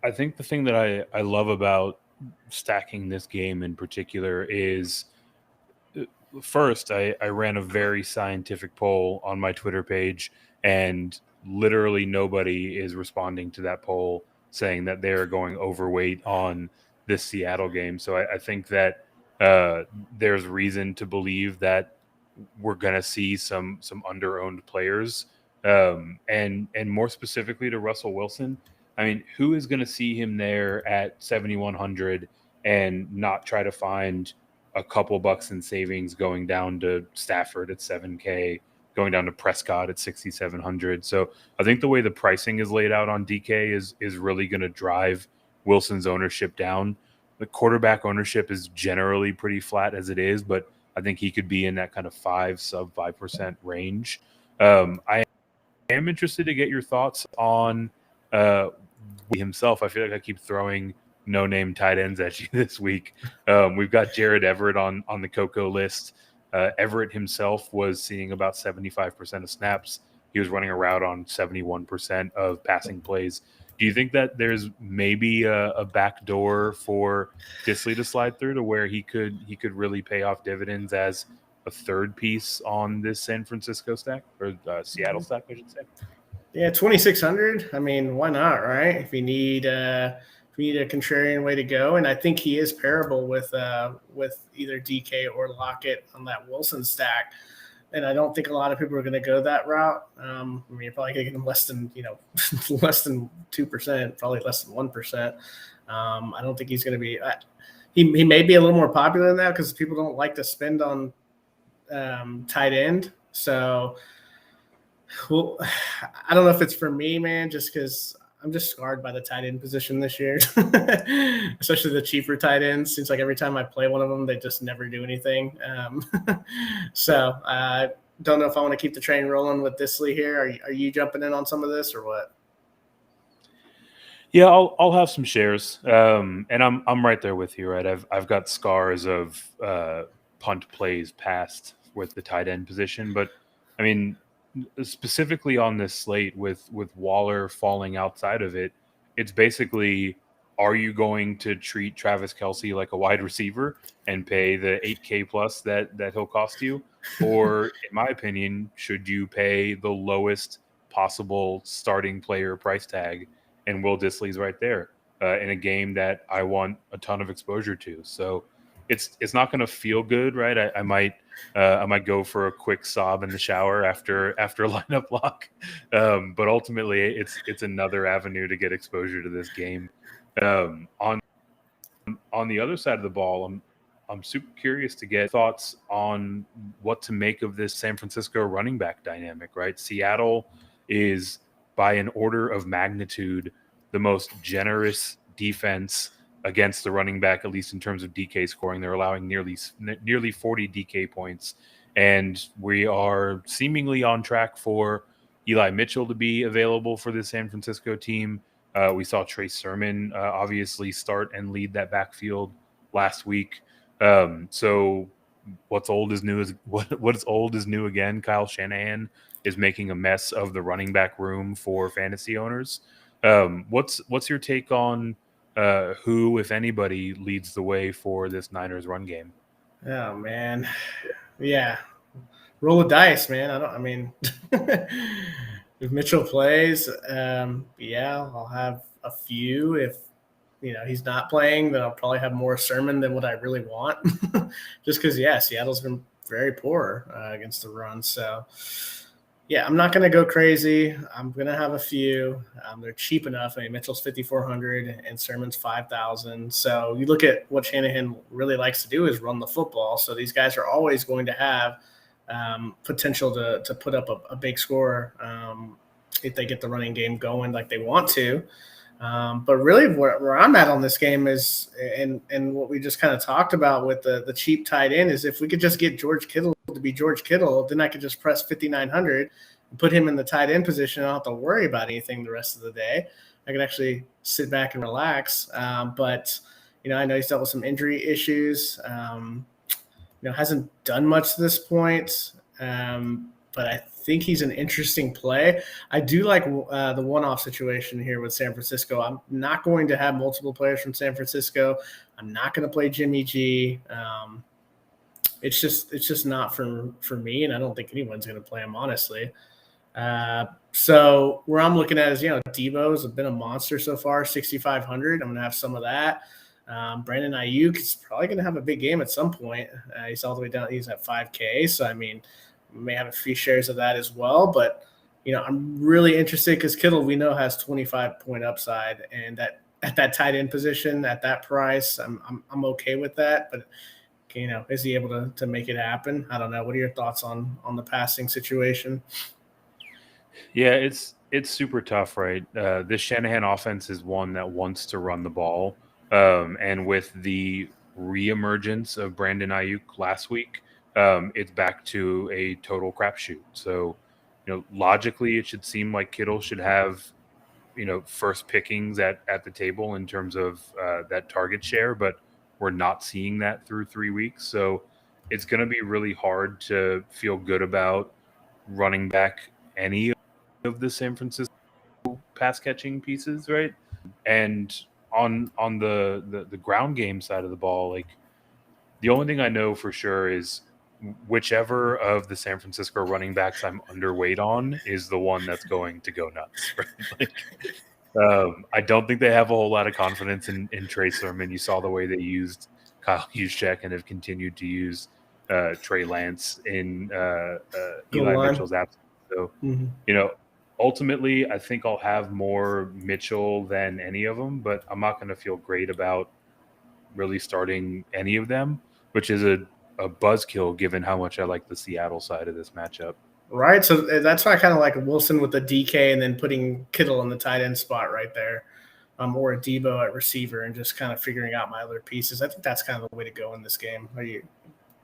I think the thing that I love about stacking this game in particular is, first, I ran a very scientific poll on my Twitter page, and literally nobody is responding to that poll saying that they're going overweight on this Seattle game. So I think that there's reason to believe that we're going to see some under-owned players, and more specifically to Russell Wilson. I mean, who is going to see him there at 7,100 and not try to find a couple bucks in savings going down to Stafford at 7K, going down to Prescott at 6,700. So I think the way the pricing is laid out on DK is really going to drive Wilson's ownership down. The quarterback ownership is generally pretty flat as it is, but I think he could be in that kind of sub 5% range. I am interested to get your thoughts on himself. I feel like I keep throwing no-name tight ends at you this week. We've got Jared Everett on the Coco list. Everett himself was seeing about 75% of snaps. He was running a route on 71% of passing plays. Do you think that there's maybe a back door for Disley to slide through to where he could really pay off dividends as a third piece on this San Francisco stack, or Seattle stack, I should say? Yeah, 2,600. I mean, why not, right? If you need we need a contrarian way to go, and I think he is pairable with either DK or Lockett on that Wilson stack. And I don't think a lot of people are going to go that route. I mean, you're probably going to get him less than less than 2%, probably less than 1%. I don't think he's going to be. He may be a little more popular than that because people don't like to spend on tight end. So, well, I don't know if it's for me, man, just because I'm just scarred by the tight end position this year, especially the cheaper tight ends. Seems like every time I play one of them, they just never do anything. So I don't know if I want to keep the train rolling with Disley here. Are you jumping in on some of this or what? Yeah, I'll have some shares, and I'm right there with you. Right, I've got scars of punt plays past with the tight end position, but I mean, specifically on this slate with Waller falling outside of it, it's basically, are you going to treat Travis Kelce like a wide receiver and pay the 8K plus that he'll cost you? Or in my opinion, should you pay the lowest possible starting player price tag? And Will Disley's right there in a game that I want a ton of exposure to. So it's not going to feel good, right? I might go for a quick sob in the shower after a lineup lock, but ultimately it's another avenue to get exposure to this game. On the other side of the ball, I'm super curious to get thoughts on what to make of this San Francisco running back dynamic. Right, Seattle is by an order of magnitude the most generous defense against the running back, at least in terms of DK scoring. They're allowing nearly 40 DK points, and we are seemingly on track for Eli Mitchell to be available for the San Francisco team. We saw Trey Sermon obviously start and lead that backfield last week. So what's old is new again. Kyle Shanahan is making a mess of the running back room for fantasy owners. What's your take on who, if anybody, leads the way for this Niners run game? Oh man, yeah, roll the dice, man. If Mitchell plays, yeah, I'll have a few. If he's not playing, then I'll probably have more Sermon than what I really want. Just because, yeah, Seattle's been very poor against the run. So, yeah, I'm not going to go crazy. I'm going to have a few. They're cheap enough. I mean, Mitchell's 5,400 and Sermon's 5,000. So you look at what Shanahan really likes to do is run the football. So these guys are always going to have potential to put up a big score if they get the running game going like they want to. But really where I'm at on this game is, and what we just kind of talked about with the cheap tight end, is if we could just get George Kittle to be George Kittle, then I could just press 5,900 and put him in the tight end position. I don't have to worry about anything the rest of the day. I can actually sit back and relax. But, I know he's dealt with some injury issues. Hasn't done much to this point. But I think he's an interesting play. I do like the one-off situation here with San Francisco. I'm not going to have multiple players from San Francisco. I'm not going to play Jimmy G. It's just not for me, and I don't think anyone's going to play him, honestly. So where I'm looking at is, Devo's been a monster so far, 6,500. I'm going to have some of that. Brandon Ayuk is probably going to have a big game at some point. He's all the way down. He's at 5K. So, I mean, may have a few shares of that as well. But, I'm really interested because Kittle, we know, has 25-point upside. And at that tight end position, at that price, I'm okay with that. But, is he able to make it happen? I don't know. What are your thoughts on the passing situation? Yeah, it's super tough, right? This Shanahan offense is one that wants to run the ball. And with the reemergence of Brandon Ayuk last week, it's back to a total crapshoot. So, logically, it should seem like Kittle should have, first pickings at the table in terms of that target share, but we're not seeing that through 3 weeks. So it's going to be really hard to feel good about running back any of the San Francisco pass catching pieces, right? And on the ground game side of the ball, like, the only thing I know for sure is whichever of the San Francisco running backs I'm underweight on is the one that's going to go nuts. Right? Like, I don't think they have a whole lot of confidence in Trey Sermon. You saw the way they used Kyle Juszczyk and have continued to use Trey Lance in Goal Eli line. Mitchell's absence. So, Mm-hmm. Ultimately, I think I'll have more Mitchell than any of them, but I'm not going to feel great about really starting any of them, which is a buzzkill given how much I like the Seattle side of this matchup. Right. So that's why I kind of like Wilson with the DK and then putting Kittle in the tight end spot right there. Or a Debo at receiver and just kind of figuring out my other pieces. I think that's kind of the way to go in this game. Is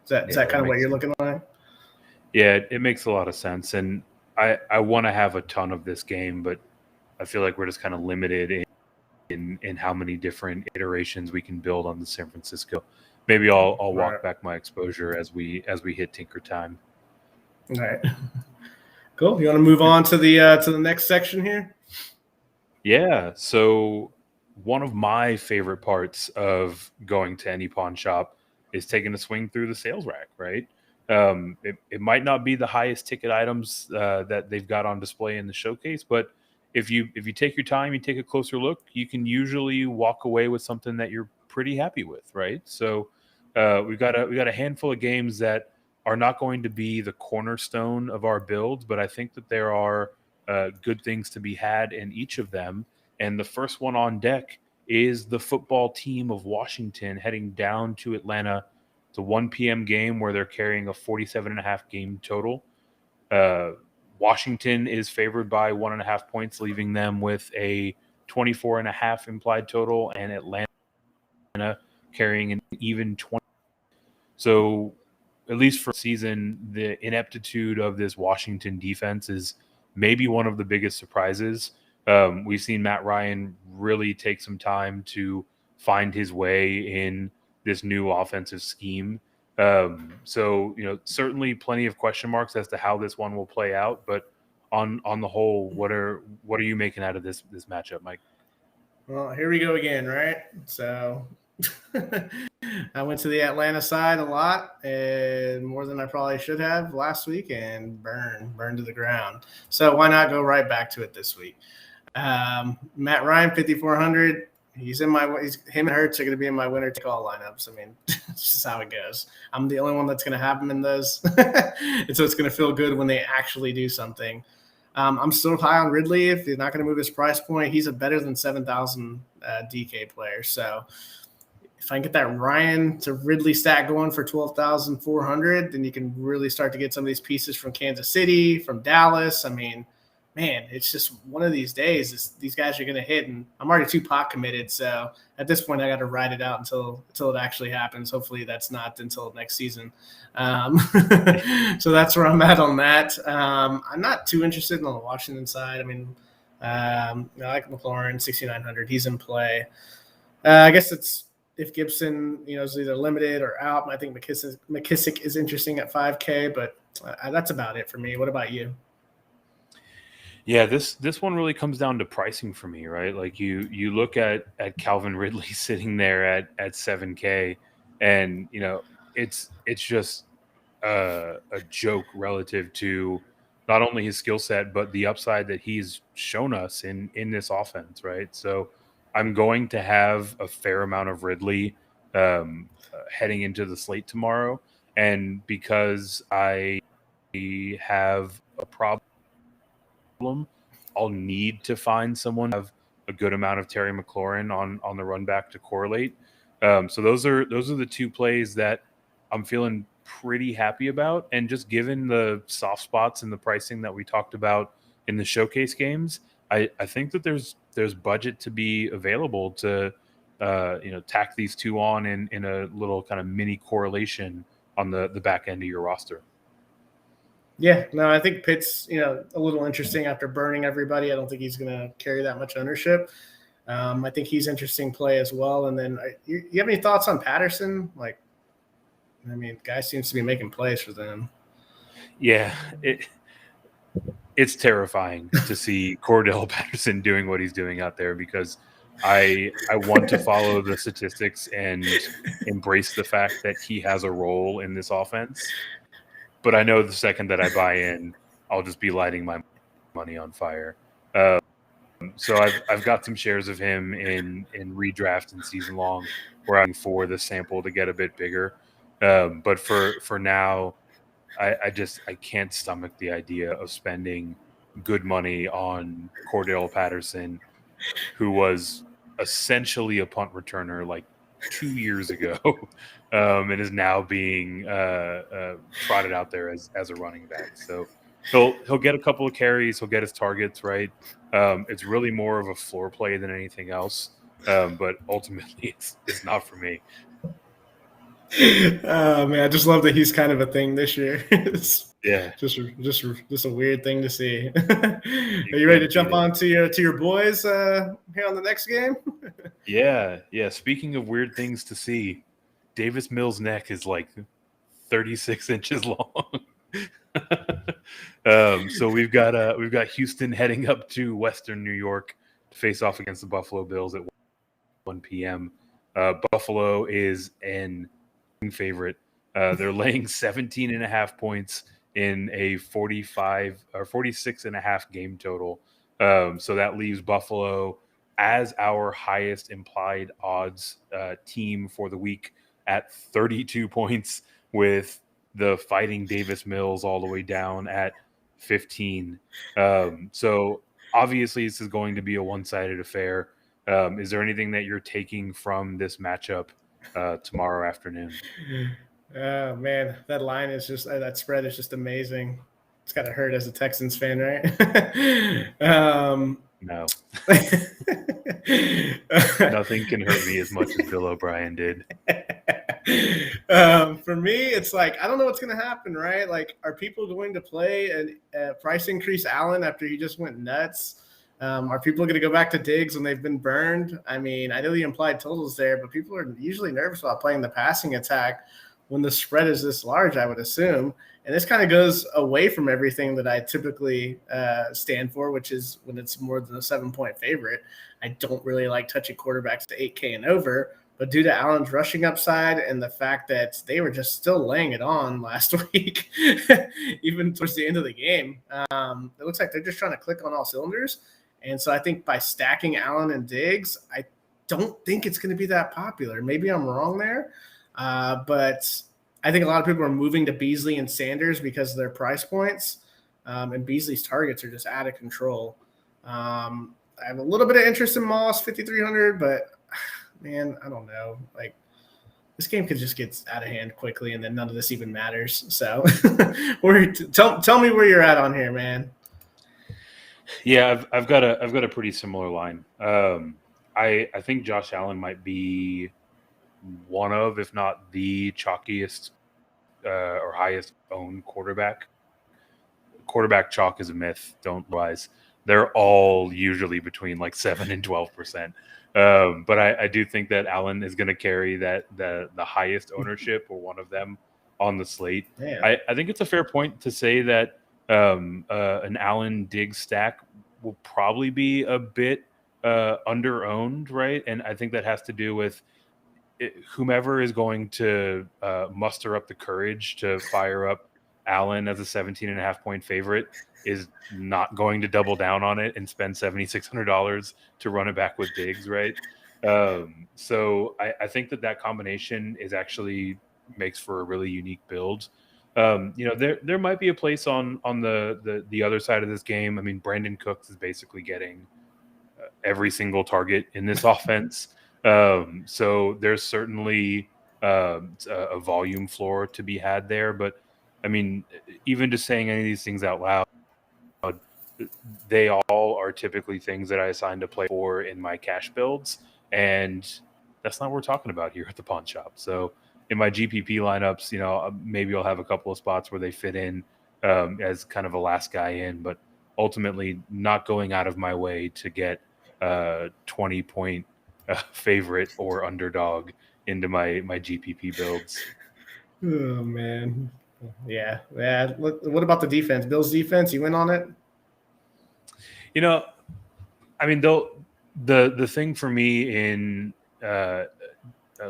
that kind of what you're looking at? Yeah, it makes a lot of sense. And I want to have a ton of this game, but I feel like we're just kind of limited in how many different iterations we can build on the San Francisco. Maybe I'll walk back my exposure as we hit Tinker time. All right. Cool. You want to move on to the next section here? Yeah. So one of my favorite parts of going to any pawn shop is taking a swing through the sales rack, right? It might not be the highest ticket items that they've got on display in the showcase, but if you take your time, you take a closer look, you can usually walk away with something that you're pretty happy with, right? So we've got a handful of games that are not going to be the cornerstone of our builds, but I think that there are good things to be had in each of them. And the first one on deck is the football team of Washington heading down to Atlanta. It's a 1 p.m. game where they're carrying a 47.5 game total. Washington is favored by 1.5 points, leaving them with a 24.5 implied total, and Atlanta carrying an even 20. So at least for the season, the ineptitude of this Washington defense is maybe one of the biggest surprises. We've seen Matt Ryan really take some time to find his way in this new offensive scheme. So certainly plenty of question marks as to how this one will play out. But on the whole, what are you making out of this matchup, Mike? Well, here we go again, right? So I went to the Atlanta side a lot and more than I probably should have last week and burned to the ground. So why not go right back to it this week? Matt Ryan, 5,400. Him and Hurts are going to be in my winner take all lineups. I mean, it's just how it goes. I'm the only one that's going to have them in those. And so it's going to feel good when they actually do something. I'm still high on Ridley. If you're not going to move his price point, he's a better than 7,000 DK player. So if I can get that Ryan to Ridley stack going for 12,400, then you can really start to get some of these pieces from Kansas City, from Dallas. I mean, man, it's just one of these days. These guys are going to hit, and I'm already too pot committed. So at this point, I got to ride it out until it actually happens. Hopefully, that's not until next season. So that's where I'm at on that. I'm not too interested on the Washington side. I mean, I like McLaurin, 6,900. He's in play. I guess it's if Gibson, is either limited or out. I think McKissick is interesting at 5K, but that's about it for me. What about you? Yeah, this one really comes down to pricing for me, right? Like you look at Calvin Ridley sitting there at 7K, and it's just a joke relative to not only his skill set but the upside that he's shown us in this offense, right? So I'm going to have a fair amount of Ridley heading into the slate tomorrow, and because I have a problem, I'll need to find someone to have a good amount of Terry McLaurin on the run back to correlate. So those are the two plays that I'm feeling pretty happy about. And just given the soft spots in the pricing that we talked about in the showcase games, I think that there's budget to be available to tack these two on in a little kind of mini correlation on the back end of your roster. Yeah, no, I think Pitt's, a little interesting after burning everybody. I don't think he's going to carry that much ownership. I think he's interesting play as well. And then you have any thoughts on Patterson? The guy seems to be making plays for them. Yeah, it's terrifying to see Cordell Patterson doing what he's doing out there, because I want to follow the statistics and embrace the fact that he has a role in this offense. But I know the second that I buy in, I'll just be lighting my money on fire. So I've got some shares of him in redraft and season long, where I'm for the sample to get a bit bigger. But for now, I can't stomach the idea of spending good money on Cordell Patterson, who was essentially a punt returner like 2 years ago, and is now being trotted out there as a running back. So he'll get a couple of carries, he'll get his targets right. It's really more of a floor play than anything else, but ultimately it's not for me. Oh man, I just love that he's kind of a thing this year. It's Yeah, just a weird thing to see. Are you you ready to can't beat jump it. on to your boys here on the next game? Yeah. Speaking of weird things to see, Davis Mills' neck is like 36 inches long. So we've got Houston heading up to Western New York to face off against the Buffalo Bills at 1 p.m. Buffalo is an favorite. They're laying 17 and a half points in a 45 or 46 and a half game total. So that leaves Buffalo as our highest implied odds team for the week at 32 points, with the Fighting Davis Mills all the way down at 15. So obviously this is going to be a one-sided affair. Is there anything that you're taking from this matchup tomorrow afternoon? Oh man, that line is just that spread is just amazing. It's got to hurt as a Texans fan, right? No. Nothing can hurt me as much as Bill O'Brien did. For me, it's like I don't know what's going to happen, right? Like, are people going to play a price increase Allen after he just went nuts? Are people going to go back to Diggs when they've been burned? I mean, I know the implied totals there, but people are usually nervous about playing the passing attack when the spread is this large, I would assume. And this kind of goes away from everything that I typically stand for, which is when it's more than a 7-point favorite. I don't really like touching quarterbacks to 8K and over. But due to Allen's rushing upside and the fact that they were just still laying it on last week, even towards the end of the game, it looks like they're just trying to click on all cylinders. And so I think by stacking Allen and Diggs, I don't think it's going to be that popular. Maybe I'm wrong there. But I think a lot of people are moving to Beasley and Sanders because of their price points. And Beasley's targets are just out of control. I have a little bit of interest in Moss, 5,300, but man, I don't know. Like, this game could just get out of hand quickly, and then none of this even matters. So, tell me where you're at on here, man. Yeah, I've got a pretty similar line. I think Josh Allen might be one of, if not the chalkiest or highest owned quarterback. Quarterback chalk is a myth. Don't realize they're all usually between like 7 and 12%. But I do think that Allen is going to carry the highest ownership, or one of them, on the slate. I think it's a fair point to say that an Allen Diggs stack will probably be a bit under-owned, right? And I think that has to do with whomever is going to muster up the courage to fire up Allen as a 17 and a half point favorite is not going to double down on it and spend $7,600 to run it back with Diggs, right? So I think that combination is actually makes for a really unique build. There might be a place on the other side of this game. I mean, Brandon Cooks is basically getting every single target in this offense. So there's certainly a volume floor to be had there. But I mean, even just saying any of these things out loud, they all are typically things that I assign to play for in my cash builds. And that's not what we're talking about here at the pawn shop. So in my GPP lineups, maybe I'll have a couple of spots where they fit in as kind of a last guy in, but ultimately not going out of my way to get 20-point favorite or underdog into my GPP builds. Oh man, yeah. What about the defense? Bills defense, you win on it? I mean, the thing for me in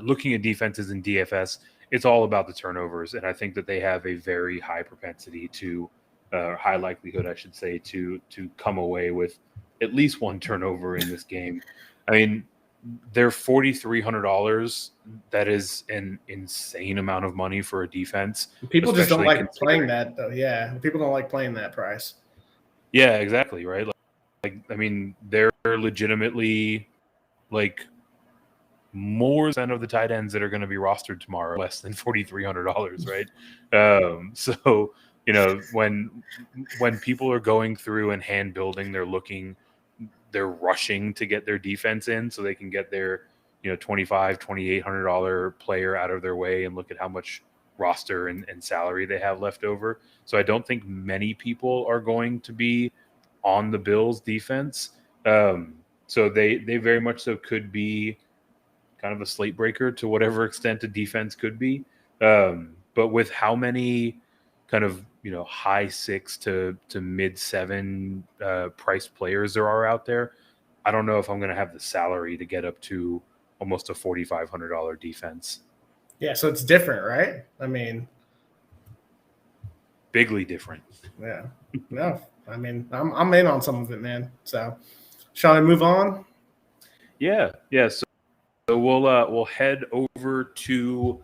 looking at defenses in DFS, it's all about the turnovers, and I think that they have a very high propensity to, high likelihood, I should say, to come away with at least one turnover in this game. I mean, they're $4,300. That is an insane amount of money for a defense. People just don't like playing considering that, though. Yeah, people don't like playing that price. Yeah, exactly, right? I mean, they're legitimately like more than of the tight ends that are going to be rostered tomorrow, less than $4,300, right? So you know, when people are going through and hand building, they're rushing to get their defense in so they can get their $2,800 player out of their way and look at how much roster and salary they have left over. So I don't think many people are going to be on the Bills defense. So they very much so could be kind of a slate breaker to whatever extent a defense could be. But with how many kind of high 6 to mid 7 price players there are out there, I don't know if I'm going to have the salary to get up to almost a $4,500 defense. Yeah, so it's different, right? I mean, bigly different. Yeah. No, I mean, I'm in on some of it, man. So, shall I move on? Yeah. So we'll head over to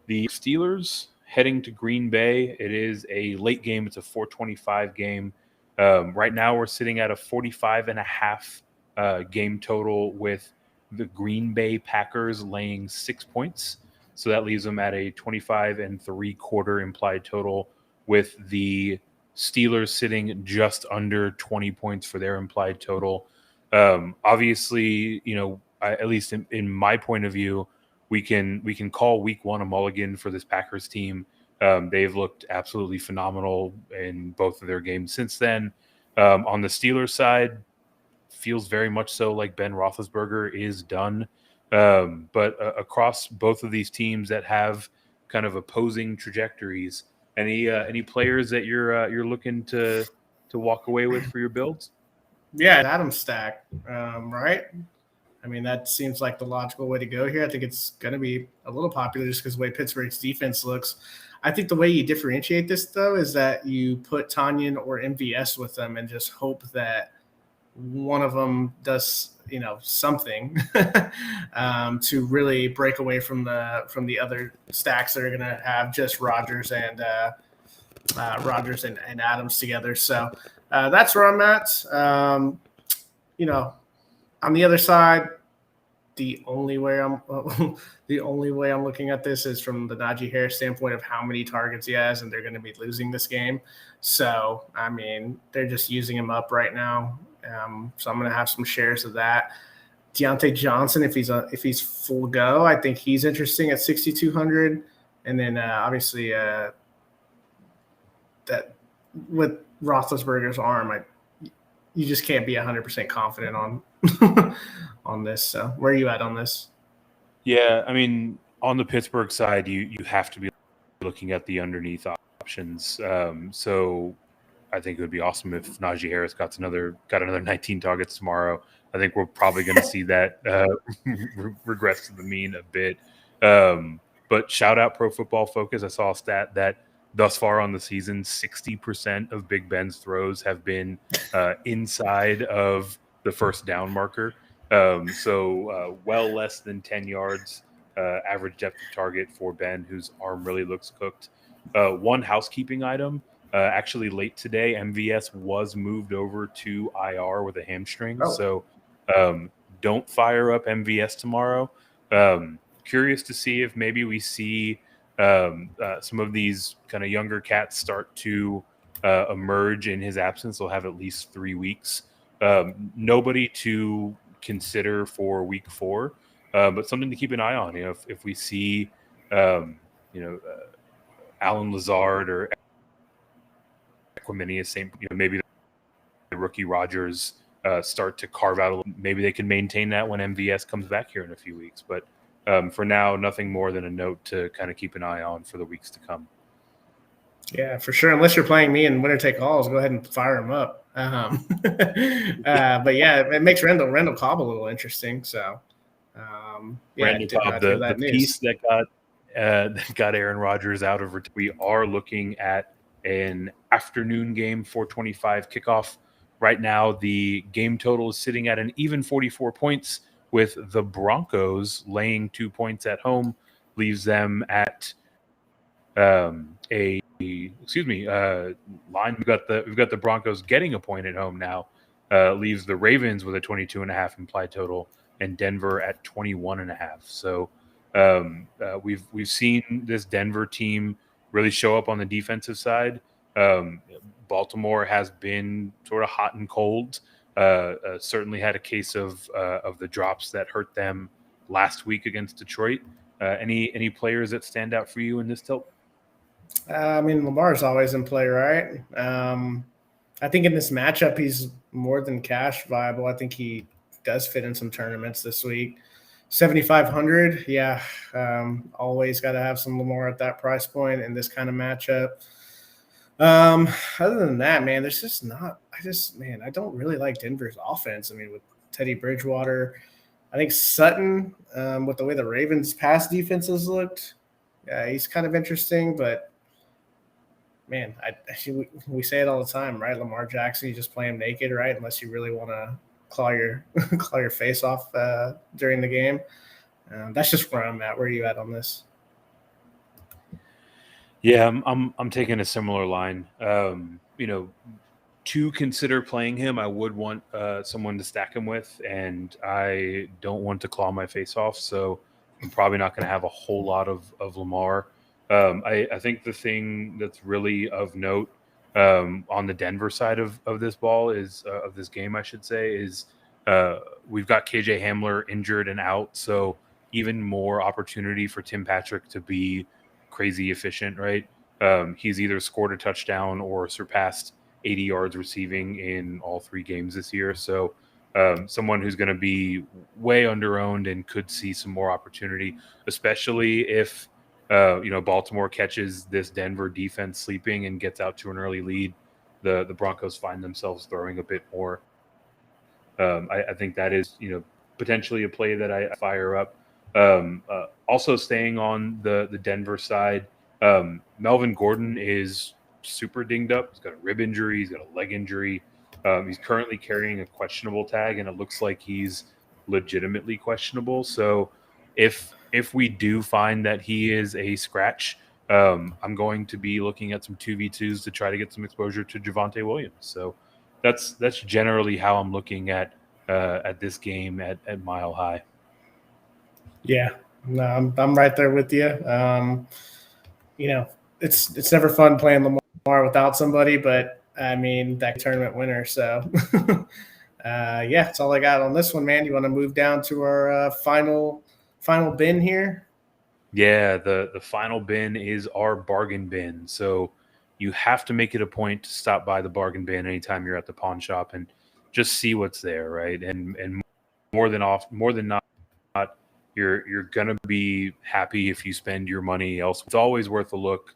the Steelers heading to Green Bay. It is a late game. It's a 4:25 game. Right now we're sitting at a 45.5 game total with the Green Bay Packers laying 6 points. So that leaves them at a 25.75 implied total, with the Steelers sitting just under 20 points for their implied total. Obviously, at least in my point of view, we can call week 1 a mulligan for this Packers team. They've looked absolutely phenomenal in both of their games since then. On the Steelers side, feels very much so like Ben Roethlisberger is done. But across both of these teams that have kind of opposing trajectories, any players that you're looking to walk away with for your builds? Yeah, Adam stack, right? I mean, that seems like the logical way to go here. I think it's going to be a little popular just because the way Pittsburgh's defense looks. I think the way you differentiate this, though, is that you put Tanyan or MVS with them and just hope that one of them does, something to really break away from the other stacks that are going to have just Rodgers and Adams together. So that's where I'm at. On the other side, the only way I'm looking at this is from the Najee Harris standpoint of how many targets he has, and they're going to be losing this game. So, I mean, they're just using him up right now. So I'm going to have some shares of that. Deontay Johnson, if he's full go, I think he's interesting at 6,200. And then obviously that with Roethlisberger's arm, you just can't be 100% confident on on this. So where are you at on this? Yeah, I mean, on the Pittsburgh side, you have to be looking at the underneath options. So I think it would be awesome if Najee Harris got another 19 targets tomorrow. I think we're probably going to see that regress to the mean a bit. But shout out Pro Football Focus. I saw a stat that thus far on the season, 60% of Big Ben's throws have been inside of the first down marker. So well less than 10 yards average depth of target for Ben, whose arm really looks cooked. One housekeeping item. Actually, late today, MVS was moved over to IR with a hamstring. Oh. So don't fire up MVS tomorrow. Curious to see if maybe we see some of these kind of younger cats start to emerge in his absence. They'll have at least 3 weeks. Nobody to consider for week 4, but something to keep an eye on. If we see, Alan Lazard or Equiminius, maybe the rookie Rodgers start to carve out a little. Maybe they can maintain that when MVS comes back here in a few weeks. But for now, nothing more than a note to kind of keep an eye on for the weeks to come. Yeah, for sure. Unless you're playing me in winner take alls, go ahead and fire him up. But yeah, it makes Randall Cobb a little interesting. So, Randall Cobb, the piece that got Aaron Rodgers out of. We are looking at an afternoon game, 4:25 kickoff. Right now, the game total is sitting at an even 44 points, with the Broncos laying 2 points at home, leaves them at line. We've got the Broncos getting a point at home now. Leaves the Ravens with a 22.5 implied total, and Denver at 21.5. So we've seen this Denver team really show up on the defensive side. Baltimore has been sort of hot and cold. Certainly had a case of the drops that hurt them last week against Detroit. Any players that stand out for you in this tilt? I mean, Lamar's always in play, right? I think in this matchup, he's more than cash viable. I think he does fit in some tournaments this week. 7,500, yeah. Always got to have some Lamar at that price point in this kind of matchup. Other than that, man, there's just not. I don't really like Denver's offense. I mean, with Teddy Bridgewater, I think Sutton, with the way the Ravens' pass defenses looked, yeah, he's kind of interesting, but man, we say it all the time, right? Lamar Jackson, you just play him naked, right? Unless you really want to claw your face off during the game. That's just where I'm at. Where are you at on this? Yeah, I'm taking a similar line. To consider playing him, I would want someone to stack him with, and I don't want to claw my face off, so I'm probably not going to have a whole lot of Lamar. I think the thing that's really of note on the Denver side of this ball is of this game, I should say, is we've got KJ Hamler injured and out, so even more opportunity for Tim Patrick to be crazy efficient, right? He's either scored a touchdown or surpassed 80 yards receiving in all 3 games this year. So someone who's going to be way underowned and could see some more opportunity, especially if Baltimore catches this Denver defense sleeping and gets out to an early lead. The Broncos find themselves throwing a bit more. I think that is potentially a play that I fire up. Also staying on the Denver side, Melvin Gordon is super dinged up. He's got a rib injury. He's got a leg injury. He's currently carrying a questionable tag, and it looks like he's legitimately questionable. So if we do find that he is a scratch, I'm going to be looking at some 2v2s to try to get some exposure to Javonte Williams. So that's generally how I'm looking at this game at Mile High. Yeah, no, I'm right there with you. It's never fun playing Lamar without somebody, but I mean that tournament winner. So yeah, that's all I got on this one, man. You want to move down to our final bin here? Yeah, the final bin is our bargain bin. So you have to make it a point to stop by the bargain bin anytime you're at the pawn shop and just see what's there, right? And more than not, you're gonna be happy if you spend your money elsewhere. It's always worth a look.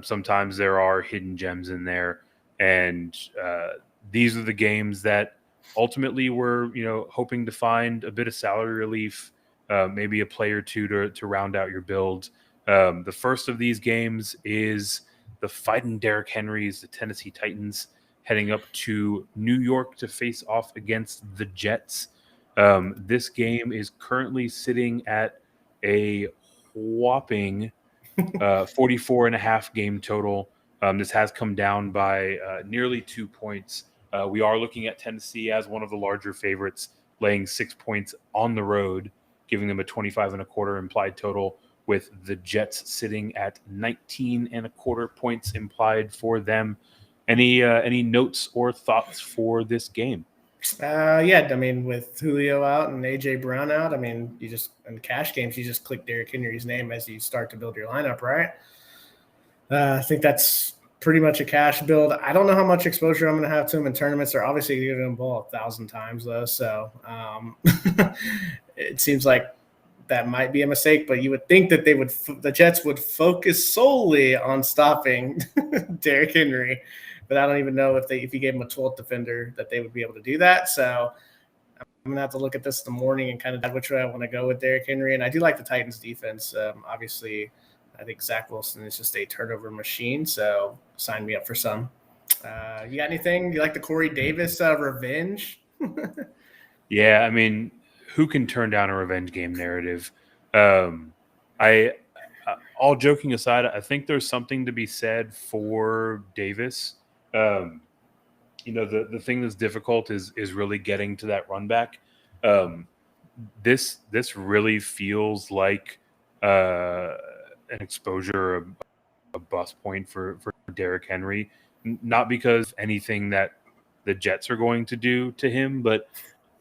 Sometimes there are hidden gems in there, and these are the games that ultimately we're hoping to find a bit of salary relief, maybe a play or two to round out your build. The first of these games is the fighting Derrick Henrys, the Tennessee Titans, heading up to New York to face off against the Jets. This game is currently sitting at a whopping 44.5 game total. This has come down by nearly 2 points. We are looking at Tennessee as one of the larger favorites, laying 6 points on the road, giving them a 25.25 implied total, with the Jets sitting at 19.25 points implied for them. Any notes or thoughts for this game? Yeah, I mean, with Julio out and AJ Brown out, I mean, you just in cash games, you just click Derrick Henry's name as you start to build your lineup, right? I think that's pretty much a cash build. I don't know how much exposure I'm going to have to him in tournaments. They're obviously going to ball 1,000 times though, so it seems like that might be a mistake. But you would think that the Jets would focus solely on stopping Derrick Henry. But I don't even know if you gave him a 12th defender that they would be able to do that. So I'm going to have to look at this in the morning and kind of decide which way I want to go with Derrick Henry. And I do like the Titans defense. Obviously, I think Zach Wilson is just a turnover machine. So sign me up for some. You got anything? You like the Corey Davis revenge? Yeah, I mean, who can turn down a revenge game narrative? I, all joking aside, I think there's something to be said for Davis. Um, the thing that's difficult is really getting to that run back. Um, this really feels like an exposure, a bust point for Derrick Henry. Not because anything that the Jets are going to do to him, but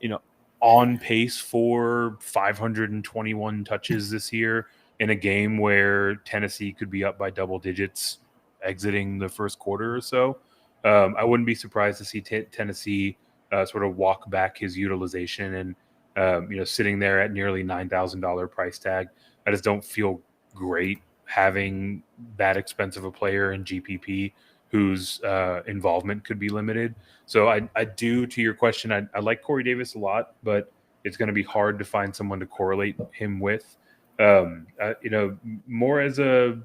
you know, on pace for 521 touches this year in a game where Tennessee could be up by double digits exiting the first quarter or so. I wouldn't be surprised to see Tennessee sort of walk back his utilization and sitting there at nearly $9,000 price tag. I just don't feel great having that expensive a player in GPP whose involvement could be limited. So I do, to your question, I like Corey Davis a lot, but it's going to be hard to find someone to correlate him with. More as a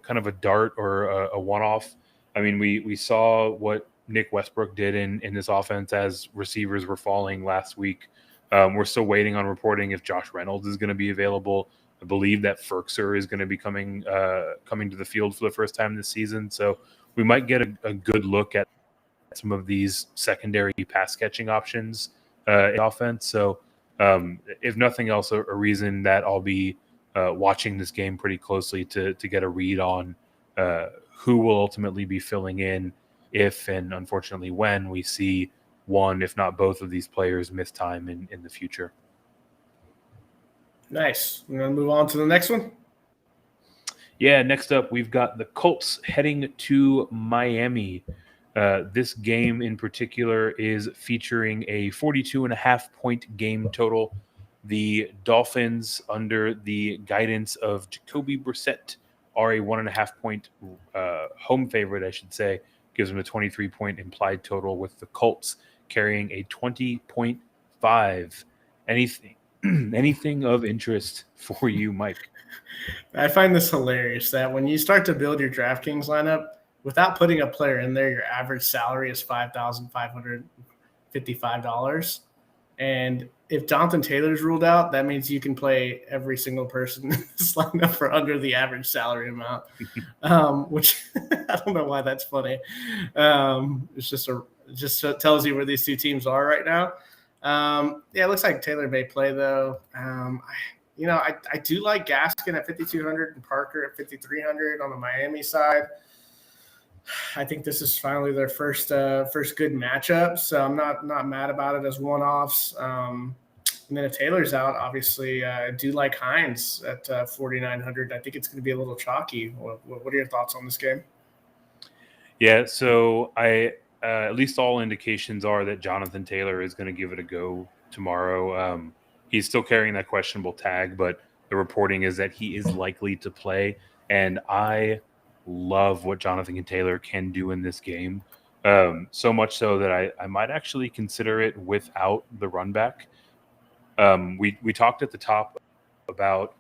kind of a dart or a one-off. I mean, we saw what Nick Westbrook did in this offense as receivers were falling last week. We're still waiting on reporting if Josh Reynolds is going to be available. I believe that Ferkser is going to be coming to the field for the first time this season. So we might get a good look at some of these secondary pass catching options in offense. So if nothing else, a reason that I'll be watching this game pretty closely to get a read on who will ultimately be filling in if and unfortunately when we see one, if not both of these players miss time in the future. Nice. We're going to move on to the next one. Yeah, next up, we've got the Colts heading to Miami. This game in particular is featuring a 42.5-point game total. The Dolphins, under the guidance of Jacoby Brissett, are a 1.5-point home favorite, I should say. Gives them a 23-point implied total, with the Colts carrying a 20.5. Anything of interest for you, Mike? I find this hilarious that when you start to build your DraftKings lineup, without putting a player in there, your average salary is $5,555. And if Jonathan Taylor's ruled out, that means you can play every single person in this lineup for under the average salary amount, which I don't know why that's funny. It just tells you where these two teams are right now. It looks like Taylor may play, though. I do like Gaskin at 5,200 and Parker at 5,300 on the Miami side. I think this is finally their first good matchup, so I'm not mad about it as one-offs. And then if Taylor's out, obviously, I do like Hines at 4,900. I think it's going to be a little chalky. What are your thoughts on this game? Yeah, so at least all indications are that Jonathan Taylor is going to give it a go tomorrow. He's still carrying that questionable tag, but the reporting is that he is likely to play. And I love what Jonathan Taylor can do in this game. So much so that I might actually consider it without the run back. We talked at the top about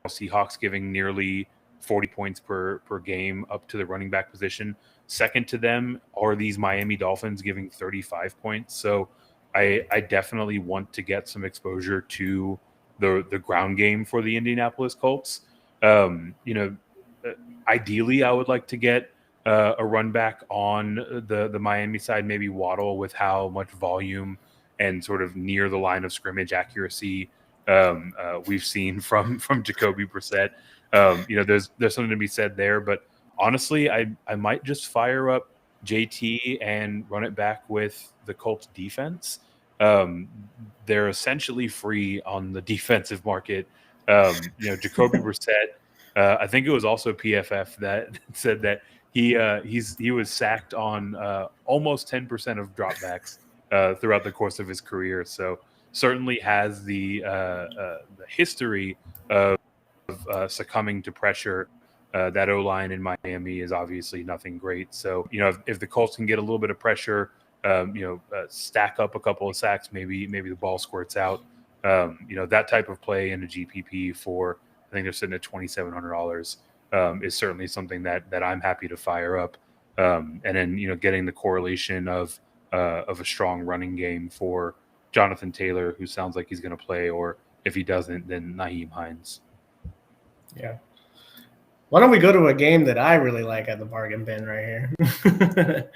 Seahawks giving nearly 40 points per game up to the running back position. Second to them are these Miami Dolphins giving 35 points. So I definitely want to get some exposure to the ground game for the Indianapolis Colts. Ideally, I would like to get a run back on the Miami side, maybe Waddle, with how much volume and sort of near the line of scrimmage accuracy we've seen from Jacoby Brissett. There's something to be said there, but honestly, I might just fire up JT and run it back with the Colts defense. They're essentially free on the defensive market. Jacoby Brissett. I think it was also PFF that said that he was sacked on almost 10% of dropbacks throughout the course of his career. So certainly has the history of succumbing to pressure. That O-line in Miami is obviously nothing great. So, if the Colts can get a little bit of pressure, stack up a couple of sacks, maybe the ball squirts out. That type of play in a GPP for, I think they're sitting at $2,700, is certainly something that I'm happy to fire up. And then, getting the correlation of a strong running game for Jonathan Taylor, who sounds like he's going to play, or if he doesn't, then Nyheim Hines. Yeah. Why don't we go to a game that I really like at the bargain bin right here?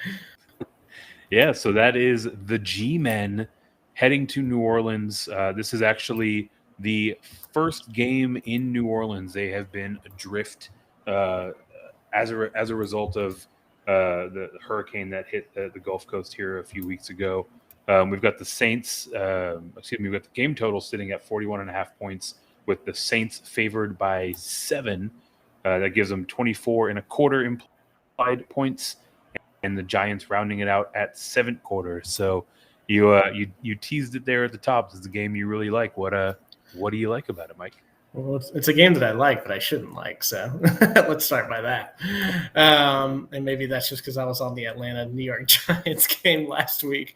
Yeah, so that is the G-Men heading to New Orleans. This is actually the first game in New Orleans. They have been adrift as a result of the hurricane that hit the Gulf Coast here a few weeks ago. We've got the Saints. We've got the game total sitting at 41.5 points, with the Saints favored by 7. That gives them 24.25 implied points, and the Giants rounding it out at 7.25. So you teased it there at the top. This is the game you really like. What do you like about it, Mike? Well, it's a game that I like, but I shouldn't like. So let's start by that. And maybe that's just because I was on the Atlanta-New York Giants game last week.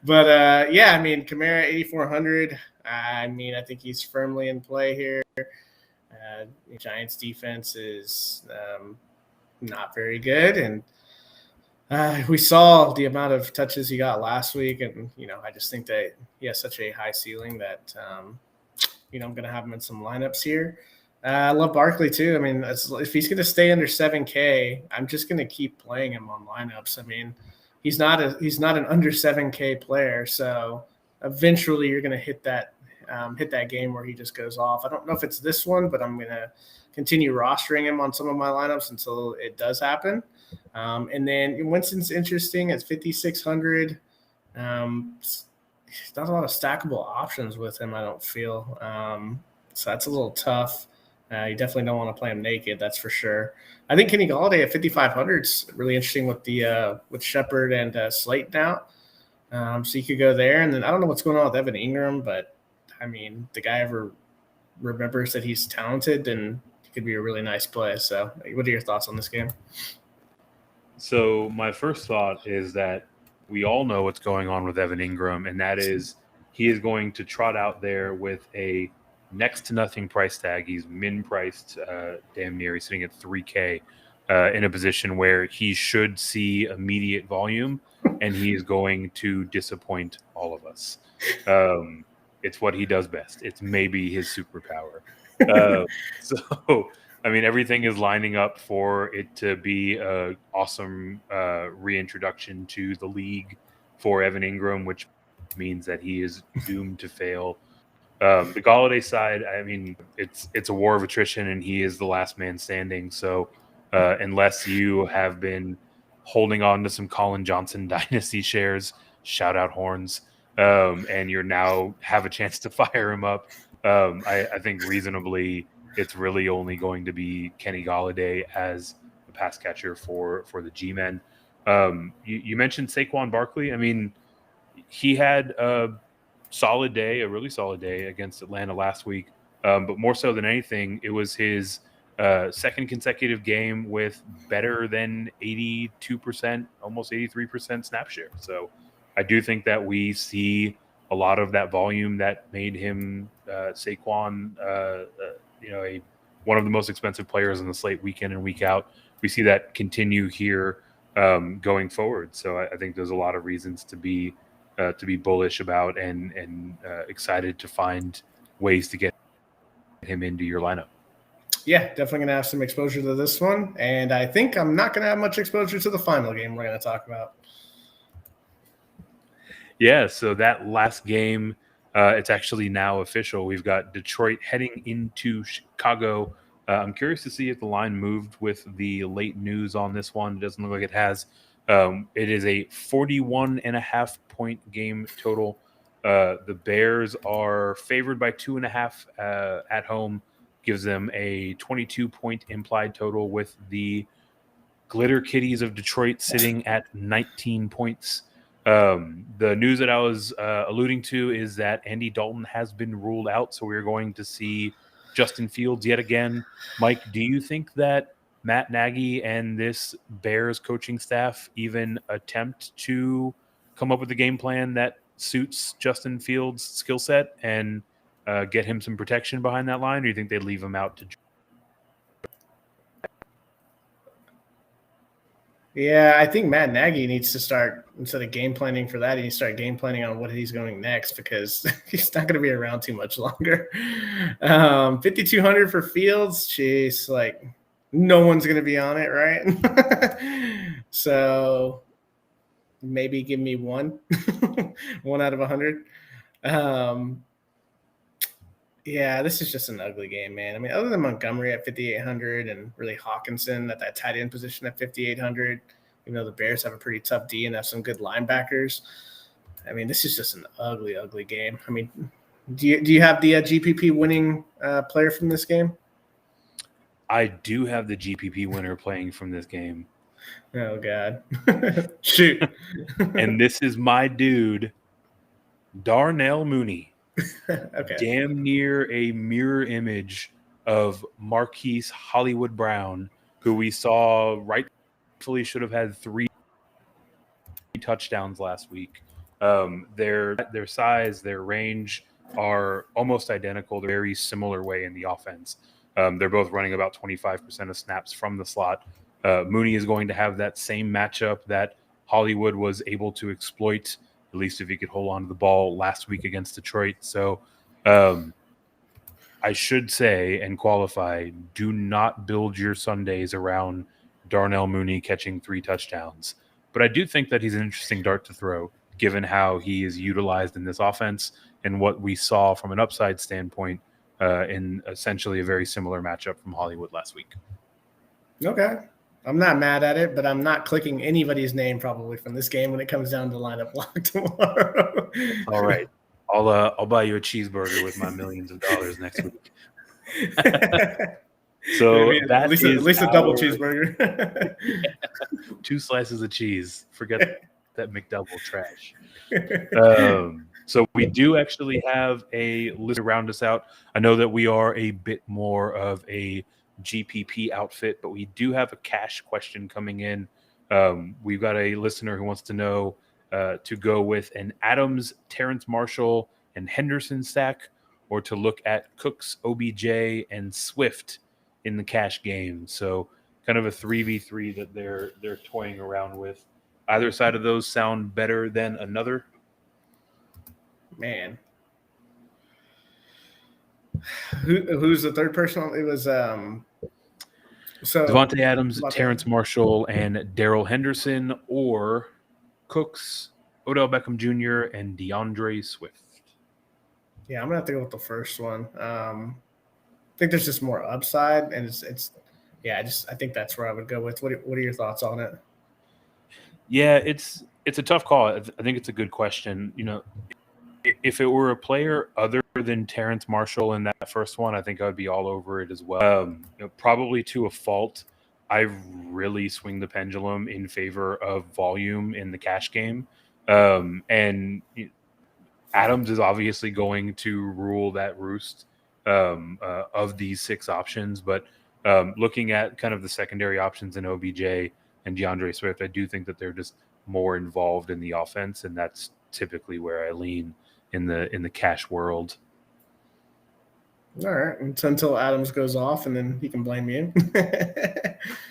But, Kamara 8,400. I think he's firmly in play here. The Giants defense is not very good. And we saw the amount of touches he got last week. And, I just think that he has such a high ceiling that I'm going to have him in some lineups here. I love Barkley too. If he's going to stay under 7K, I'm just going to keep playing him on lineups. He's not an under 7K player, so eventually you're going to hit that game where he just goes off. I don't know if it's this one, but I'm going to continue rostering him on some of my lineups until it does happen. And then Winston's interesting at 5,600. Not a lot of stackable options with him, I don't feel. So that's a little tough. You definitely don't want to play him naked, that's for sure. I think Kenny Golladay at 5,500 is really interesting with Shepard and Slate now. So you could go there. And then I don't know what's going on with Evan Ingram, but, the guy ever remembers that he's talented, and he could be a really nice play. So what are your thoughts on this game? So my first thought is that we all know what's going on with Evan Ingram, and that is he is going to trot out there with a next to nothing price tag. He's min-priced damn near. He's sitting at 3K in a position where he should see immediate volume, and he is going to disappoint all of us. It's what he does best. It's maybe his superpower. So everything is lining up for it to be an awesome reintroduction to the league for Evan Ingram, which means that he is doomed to fail. The Golladay side, it's a war of attrition, and he is the last man standing. So unless you have been holding on to some Colin Johnson dynasty shares, shout out Horns, and you're now have a chance to fire him up, I think reasonably it's really only going to be Kenny Golladay as a pass catcher for the G-Men. You mentioned Saquon Barkley. He had a really solid day against Atlanta last week. But more so than anything, it was his second consecutive game with better than 82%, almost 83% snap share. So I do think that we see a lot of that volume that made him Saquon one of the most expensive players on the slate week in and week out. We see that continue here going forward. So I think there's a lot of reasons to be bullish about and excited to find ways to get him into your lineup. Yeah, definitely going to have some exposure to this one. And I think I'm not going to have much exposure to the final game we're going to talk about. Yeah, so that last game, it's actually now official. We've got Detroit heading into Chicago. I'm curious to see if the line moved with the late news on this one. It doesn't look like it has. It is a 41.5 point game total. The Bears are favored by 2.5 at home. Gives them a 22 point implied total, with the Glitter Kitties of Detroit sitting at 19 points. The news that I was alluding to is that Andy Dalton has been ruled out, so we're going to see Justin Fields yet again. Mike, do you think that Matt Nagy and this Bears coaching staff even attempt to come up with a game plan that suits Justin Fields' skill set and get him some protection behind that line, or do you think they leave him out to? Yeah, I think Matt Nagy needs to start, instead of game planning for that, he needs to start game planning on what he's going next, because he's not going to be around too much longer. 5,200 for Fields. Jeez, like no one's going to be on it, right? So maybe give me one, one out of 100. Yeah, this is just an ugly game, man. I mean, other than Montgomery at 5,800 and really Hawkinson at that tight end position at 5,800, the Bears have a pretty tough D and have some good linebackers. I mean, this is just an ugly, ugly game. I mean, do you have the GPP winning player from this game? I do have the GPP winner playing from this game. Oh, God. Shoot. And this is my dude, Darnell Mooney. Okay. Damn near a mirror image of Marquise Hollywood Brown, who we saw rightfully should have had 3 touchdowns last week. Their size, their range are almost identical. They're very similar way in the offense. They're both running about 25% of snaps from the slot. Mooney is going to have that same matchup that Hollywood was able to exploit, at least if he could hold on to the ball last week against Detroit. So I should say and qualify, do not build your Sundays around Darnell Mooney catching 3 touchdowns. But I do think that he's an interesting dart to throw, given how he is utilized in this offense and what we saw from an upside standpoint in essentially a very similar matchup from Hollywood last week. Okay. I'm not mad at it, but I'm not clicking anybody's name probably from this game when it comes down to lineup block tomorrow. All right. I'll buy you a cheeseburger with my millions of dollars next week. So at least a double cheeseburger. Yeah, 2 slices of cheese. Forget that McDouble trash. So we do actually have a list to round us out. I know that we are a bit more of a GPP outfit, but we do have a cash question coming in. We've got a listener who wants to know to go with an Adams, Terrence Marshall, and Henderson stack, or to look at Cooks, OBJ, and Swift in the cash game. So kind of a 3v3 that they're toying around with. Either side of those sound better than another? Man. Who's the third person? It was Devontae Adams, Terrence Marshall, and Darrell Henderson, or Cooks, Odell Beckham Jr., and DeAndre Swift. Yeah, I'm gonna have to go with the first one. I think there's just more upside, and I think that's where I would go with. What are your thoughts on it? Yeah, it's a tough call. I think it's a good question. If it were a player other than Terrence Marshall in that first one, I think I would be all over it as well. Probably to a fault, I really swing the pendulum in favor of volume in the cash game. And Adams is obviously going to rule that roost of these 6 options. But looking at kind of the secondary options in OBJ and DeAndre Swift, I do think that they're just more involved in the offense, and that's typically where I lean in the cash world. All right, until Adams goes off, and then he can blame me.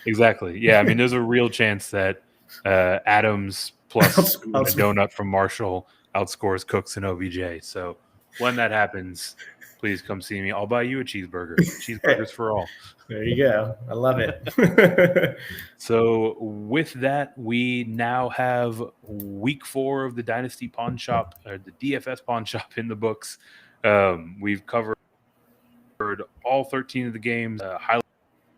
Exactly. Yeah, I mean, there's a real chance that Adams plus a donut from Marshall outscores Cooks and OBJ. So when that happens, please come see me. I'll buy you a cheeseburger. Cheeseburgers for all. There you go. I love it. So with that, we now have week 4 of the Dynasty Pawn Shop, or the DFS Pawn Shop, in the books. We've covered all 13 of the games, highlights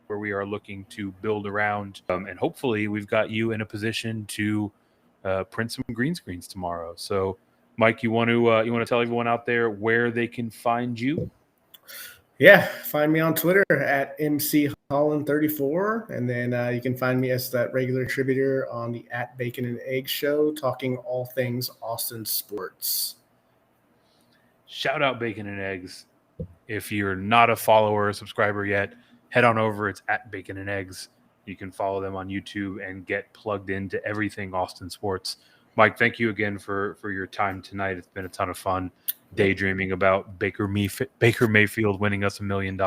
where we are looking to build around, and hopefully we've got you in a position to print some green screens tomorrow. So, Mike, you want to tell everyone out there where they can find you? Yeah, find me on Twitter at MCHolland34, and then you can find me as that regular contributor on the @Bacon and Egg Show, talking all things Austin sports. Shout out Bacon and Eggs. If you're not a follower or subscriber yet, head on over. It's @Bacon and Eggs. You can follow them on YouTube and get plugged into everything Austin sports. Mike, thank you again for your time tonight. It's been a ton of fun daydreaming about Baker Mayfield winning us $1 million.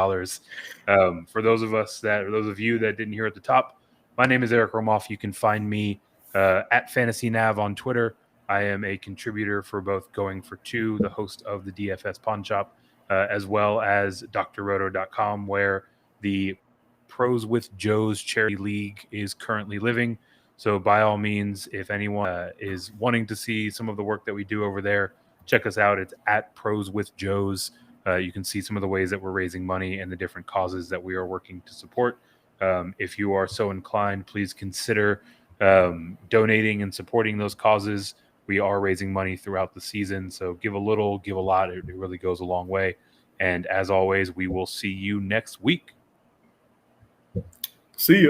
For those of you that didn't hear at the top, My name is Eric Romoff. You can find me at Fantasy Nav on Twitter. I am a contributor for both Going for Two, the host of the DFS Pawn Shop, as well as drroto.com, where the Pros with Joe's Charity League is currently living. So by all means, if anyone is wanting to see some of the work that we do over there, check us out. It's at Pros with Joe's. You can see some of the ways that we're raising money and the different causes that we are working to support. If you are so inclined, please consider donating and supporting those causes. We are raising money throughout the season, so give a little, give a lot. It really goes a long way. And as always, we will see you next week. See ya.